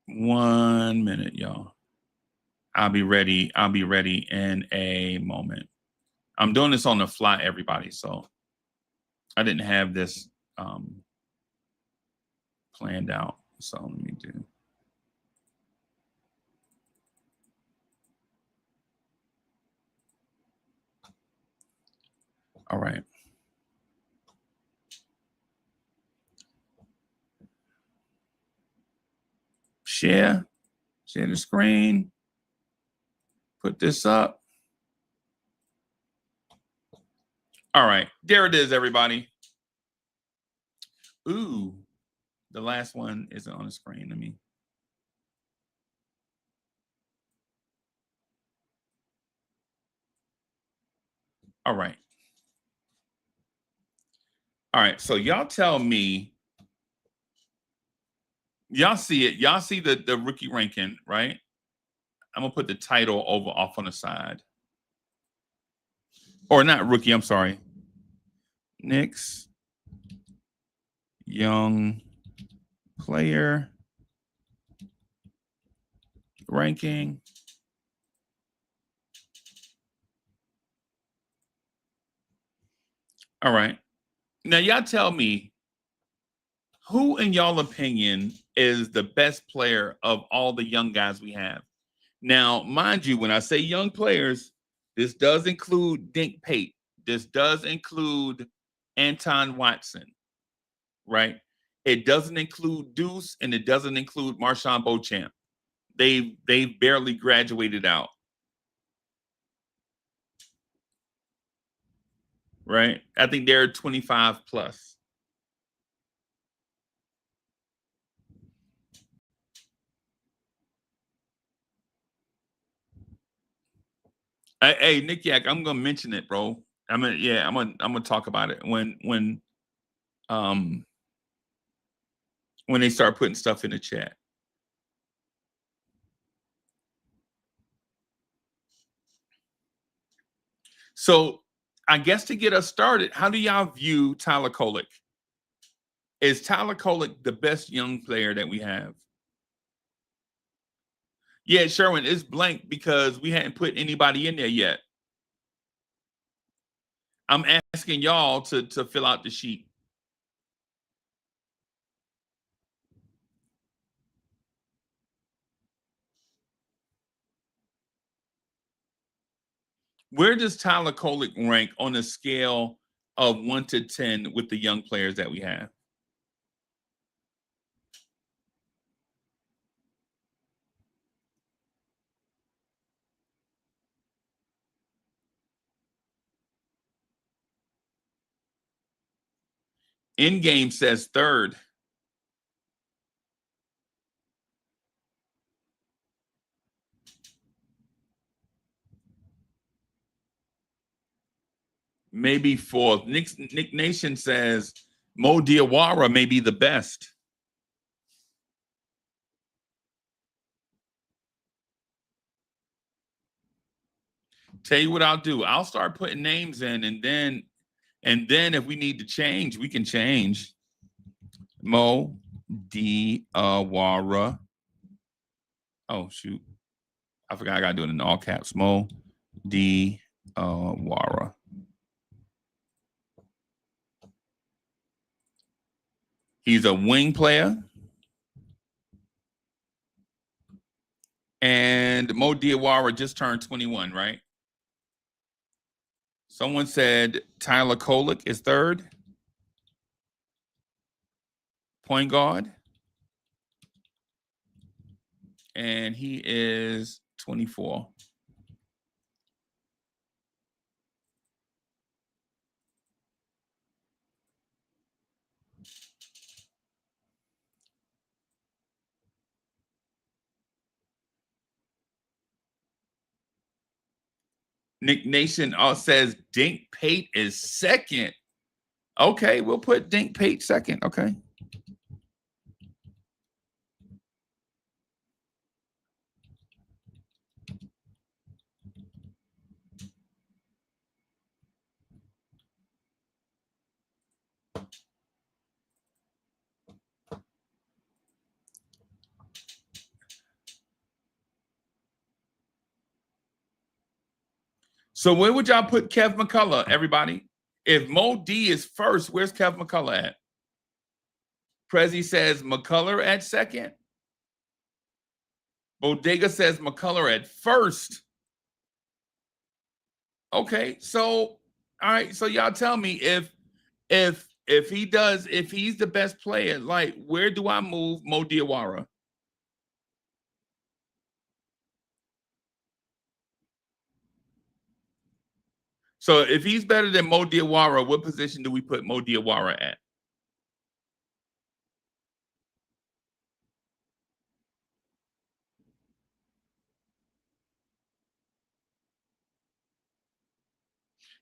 1 minute, y'all. I'll be ready. I'll be ready in a moment. I'm doing this on the fly, everybody. So I didn't have this planned out. So let me do. All right. Share the screen. Put this up. All right. There it is, everybody. Ooh, the last one isn't on the screen. Let me. All right. All right. So y'all tell me. Y'all see it. Y'all see the rookie ranking, right? I'm going to put the title over off on the side. Or not rookie, I'm sorry. Knicks young player ranking. All right. Now, y'all tell me, who in y'all opinion is the best player of all the young guys we have? Now, mind you, when I say young players, this does include Dink Pate. This does include Anton Watson, right? It doesn't include Deuce, and it doesn't include Marshawn Beauchamp. They've barely graduated out, right? I think they're 25 plus. Hey, Nick Yak, I'm gonna mention it, bro. I'm gonna talk about it when they start putting stuff in the chat. So I guess to get us started, how do y'all view Tyler Kolek? Is Tyler Kolek the best young player that we have? Yeah, Sherwin, it's blank because we hadn't put anybody in there yet. I'm asking y'all to fill out the sheet. Where does Tyler Kolek rank on a scale of 1 to 10 with the young players that we have? In game says third. Maybe fourth. Nick Nation says Mo Diawara may be the best. Tell you what I'll do. I'll start putting names in, and then if we need to change, we can change. Mo Diawara. Oh shoot, I forgot I gotta do it in all caps. Mo Diawara. He's a wing player. And Mo Diawara just turned 21, right? Someone said Tyler Kolek is third. Point guard. And he is 24. Nick Nation says Dink Pate is second. Okay, we'll put Dink Pate second. Okay. So where would y'all put Kev McCullough, everybody? If Mo D is first, where's Kev McCullough at? Prezi says McCullough at second. Bodega says McCullough at first. Okay, so all right, so y'all tell me if he's the best player, like where do I move Mo Diawara? So if he's better than Mo Diawara, what position do we put Mo Diawara at?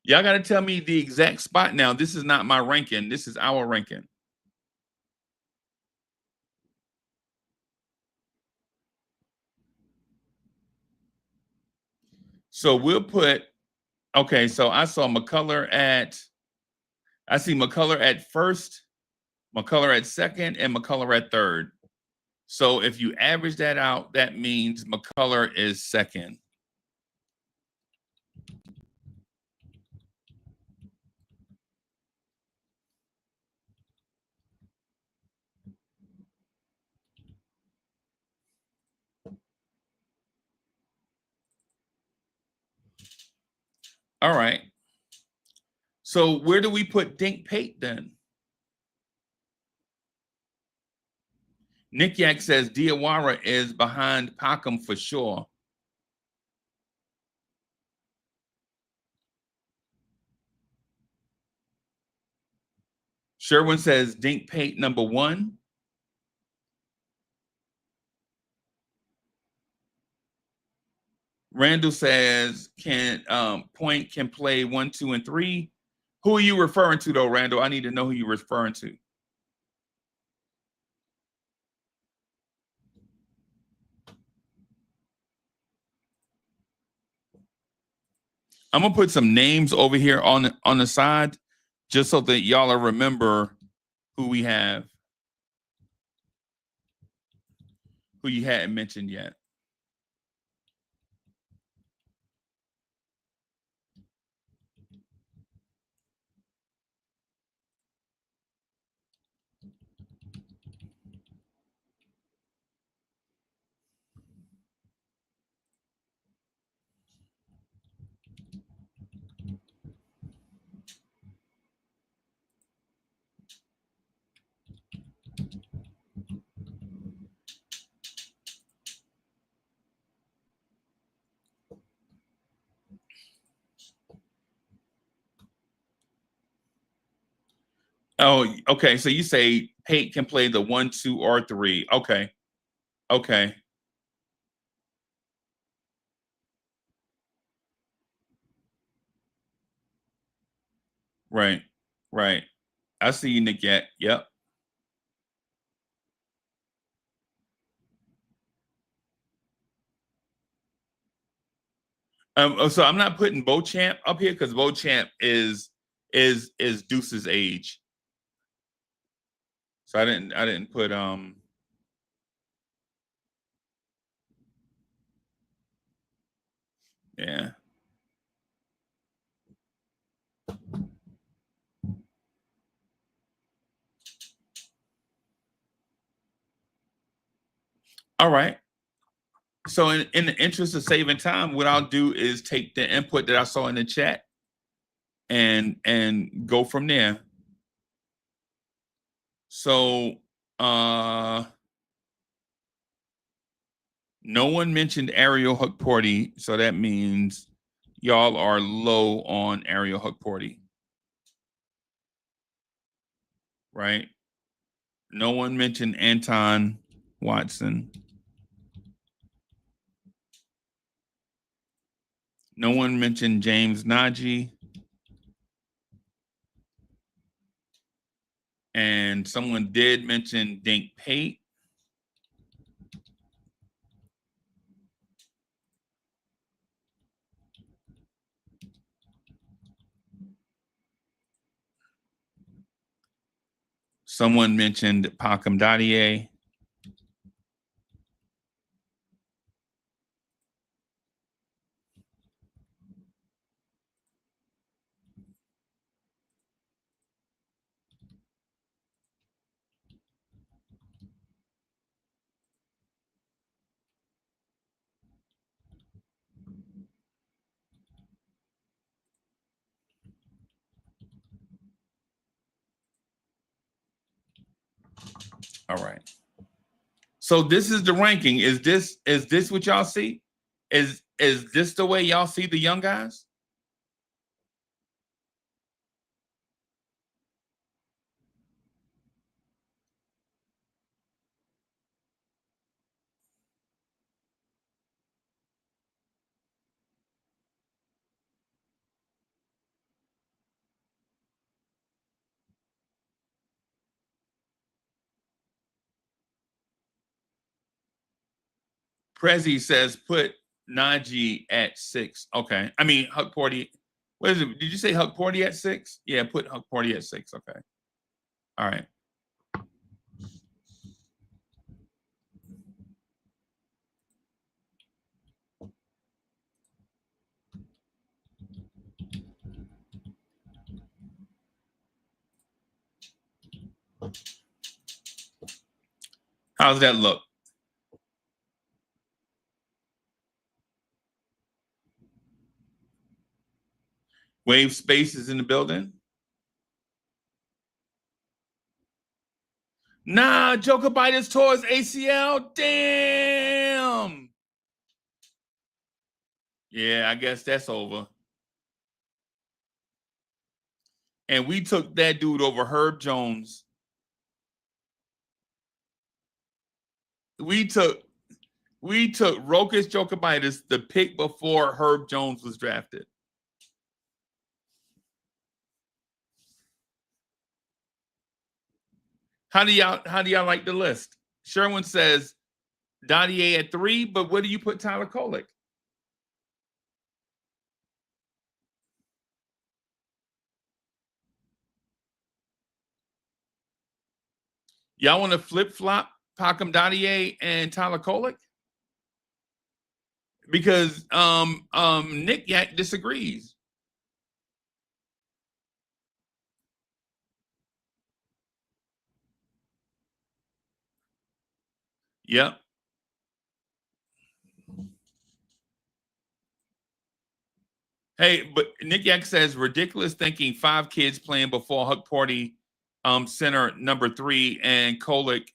Y'all got to tell me the exact spot now. This is not my ranking. This is our ranking. So we'll put, okay, so I saw McCullough I see McCullough at first, McCullough at second, and McCullough at third. So if you average that out, that means McCullough is second. All right. So where do we put Dink Pate then? Nick Yak says Diawara is behind Pacôme for sure. Sherwin says Dink Pate number 1. Randall says Point can play 1, 2, and 3. Who are you referring to though, Randall? I need to know who you're referring to. I'm gonna put some names over here on the side, just so that y'all remember who we have, who you hadn't mentioned yet. Oh, okay. So you say Pate can play the 1, 2, or 3. Okay. Okay. Right. Right. I see you, Nick. Yep. So I'm not putting Beauchamp up here because Beauchamp is Deuce's age. So I didn't put yeah. All right. So in the interest of saving time, what I'll do is take the input that I saw in the chat and go from there. So no one mentioned Ariel Hukporty, so that means y'all are low on Ariel Hukporty. Right? No one mentioned Anton Watson. No one mentioned James Najee. And someone did mention Dink Pate. Someone mentioned Pacôme Dadiet. All right. So this is the ranking. Is this what y'all see? Is this the way y'all see the young guys? Prezi says put Najee at 6. Okay. I mean, Huck Porty. What is it? Did you say Huck Porty at 6? Yeah, put Huck Porty at 6. Okay. All right. How's that look? Wave Space is in the building. Nah, Joker bite his towards ACL. Damn. Yeah, I guess that's over. And we took that dude over Herb Jones. We took Rokas Jokobitis, the pick before Herb Jones was drafted. How do y'all like the list? Sherwin says Dadiet at 3, but where do you put Tyler Kolek? Y'all want to flip-flop Pacôme Dadiet and Tyler Kolek? Because Nick Yak disagrees. Yep. Hey, but Nick Yak says ridiculous thinking 5 kids playing before Huck Porty, center number 3, and Kolek,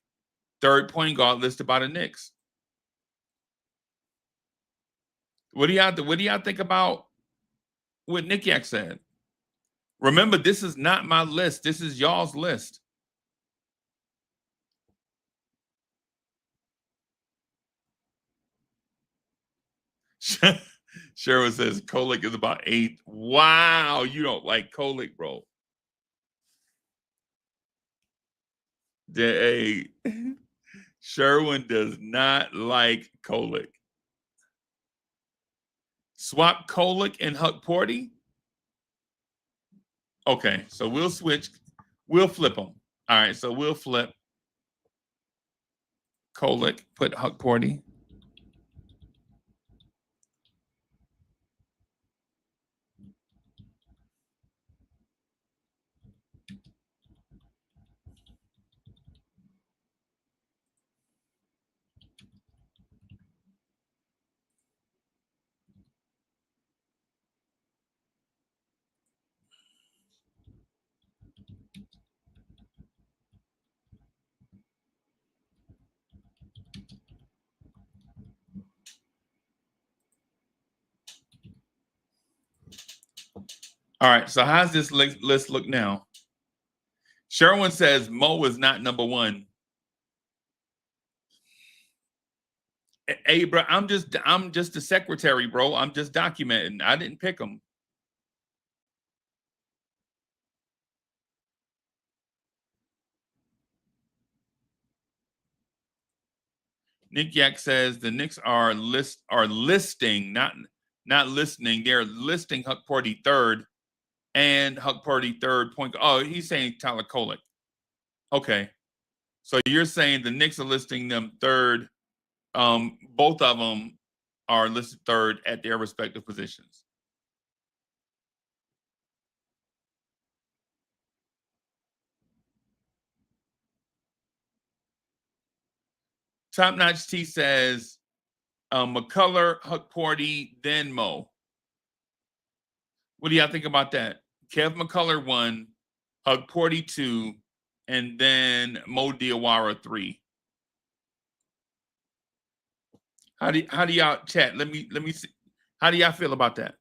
third point guard listed by the Knicks. What do y'all think about what Nick Yak said? Remember, this is not my list. This is y'all's list. Cheryl says Kolek is about 8th. Wow, you don't like Kolek, bro. Hey, Sherwin does not like Kolek. Swap Kolek and Huck Porty? Okay, so we'll switch. We'll flip them. All right, so we'll flip Kolek, put Huck Porty. All right, so how's this list look now? Sherwin says Mo is not number 1. Hey, bro, I'm just the secretary, bro. I'm just documenting. I didn't pick him. Nick Yak says the Knicks are listing, not listening. They're listing Huck Porty 3rd and Huck Porty 3rd point. Oh, he's saying Tyler Kolek. Okay, so you're saying the Knicks are listing them 3rd. Both of them are listed 3rd at their respective positions. Top Notch T says McCullough, Huck Porty, then Mo. What do y'all think about that? Kev McCullough 1, Huck Porty 2, and then Mo Diawara 3. How do y'all chat? Let me see. How do y'all feel about that?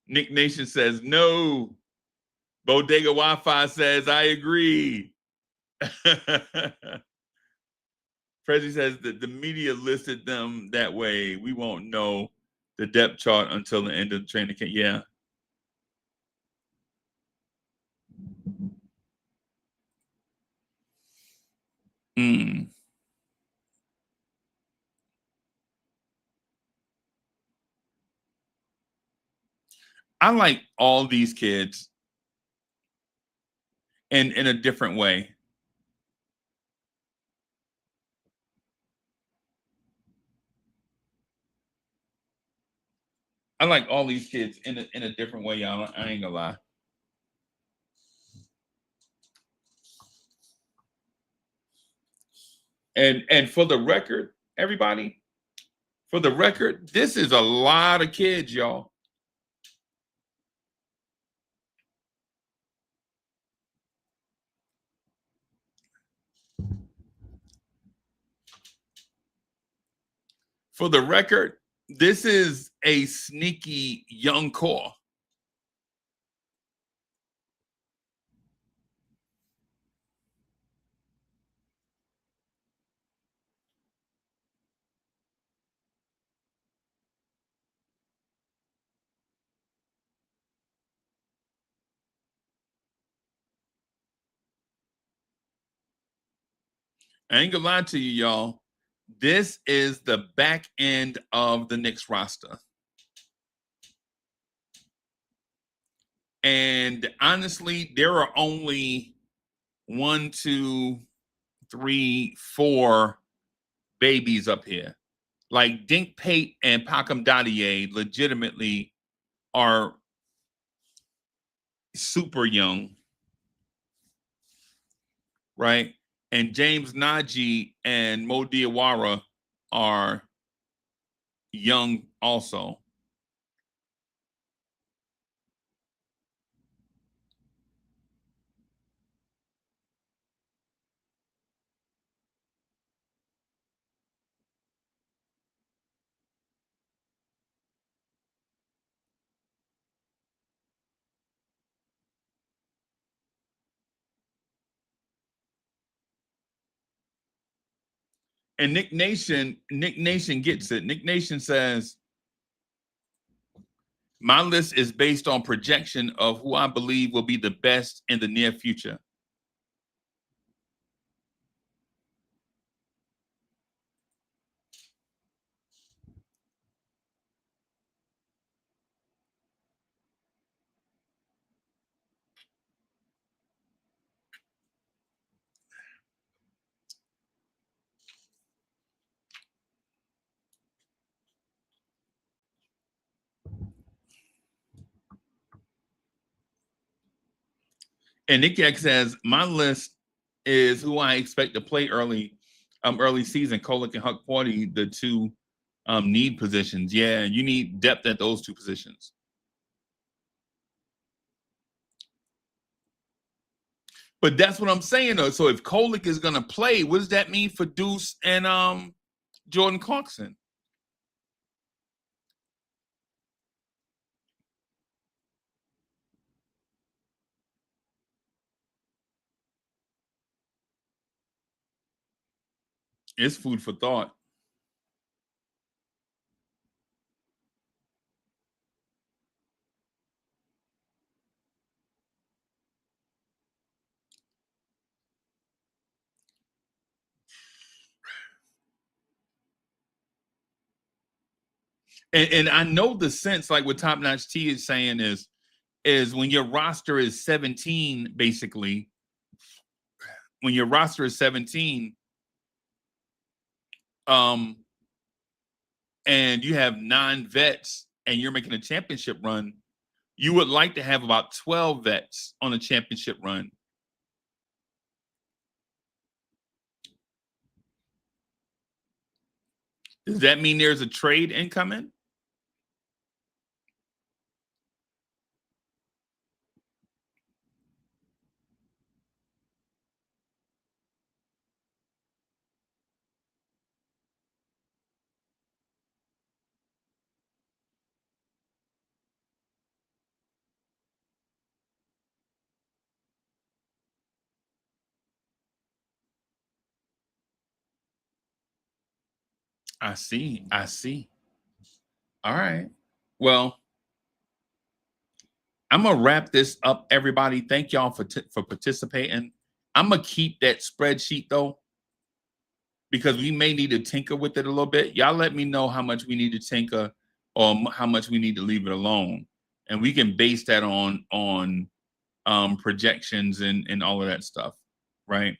Nick Nation says no. Bodega Wi-Fi says I agree. Prezi says that the media listed them that way. We won't know the depth chart until the end of the training camp. Yeah. Mm. I like all these kids in a different way. I like all these kids in a different way, y'all. I ain't gonna lie. And for the record, everybody, for the record, this is a lot of kids, y'all. For the record, this is a sneaky young core. I ain't gonna lie to you, y'all. This is the back end of the Knicks roster. And honestly, there are only 1, 2, 3, 4 babies up here. Like Dink Pate and Pacôme Dadiet legitimately are super young, right? And James Najee and Mo Diawara are young also. And Nick Nation gets it. Nick Nation says, my list is based on projection of who I believe will be the best in the near future. And Nick X says, my list is who I expect to play early season. Kolek and Huck Porty, the two need positions. Yeah, you need depth at those two positions. But that's what I'm saying, though. So if Kolek is going to play, what does that mean for Deuce and Jordan Clarkson? It's food for thought. And I know the sense, like what Top Notch T is saying is when your roster is 17, basically, when your roster is 17, and you have 9 vets and you're making a championship run, you would like to have about 12 vets on a championship run. Does that mean there's a trade incoming? I see. All right. Well, I'm gonna wrap this up, everybody. Thank y'all for participating. I'm gonna keep that spreadsheet though, because we may need to tinker with it a little bit. Y'all let me know how much we need to tinker or how much we need to leave it alone, and we can base that on projections and all of that stuff, right?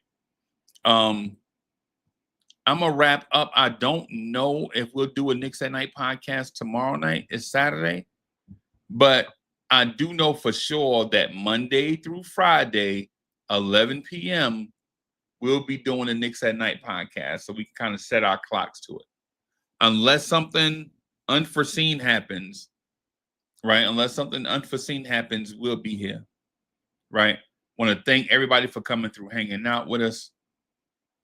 I'm gonna wrap up. I don't know if we'll do a Knicks at Night podcast tomorrow night. It's Saturday, but I do know for sure that Monday through Friday, 11 p.m., we'll be doing a Knicks at Night podcast, so we can kind of set our clocks to it. Unless something unforeseen happens, right? Unless something unforeseen happens, we'll be here, right? Want to thank everybody for coming through, hanging out with us.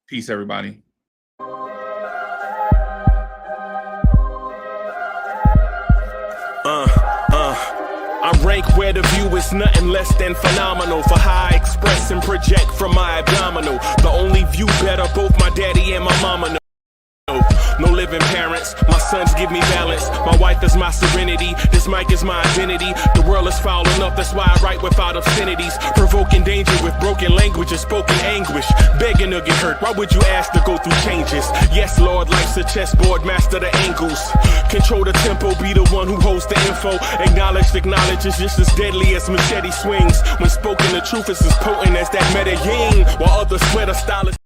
Peace, everybody. I rank where the view is nothing less than phenomenal. For how I express and project from my abdominal. The only view better, both my daddy and my mama know. No living parents, my sons give me balance. My wife is my serenity, this mic is my identity. The world is foul enough, that's why I write without obscenities. Provoking danger with broken language and spoken anguish. Begging to get hurt, why would you ask to go through changes? Yes, Lord, life's a chessboard, master the angles. Control the tempo, be the one who holds the info. Acknowledge is just as deadly as machete swings. When spoken, the truth is as potent as that Medellin. While others swear the style is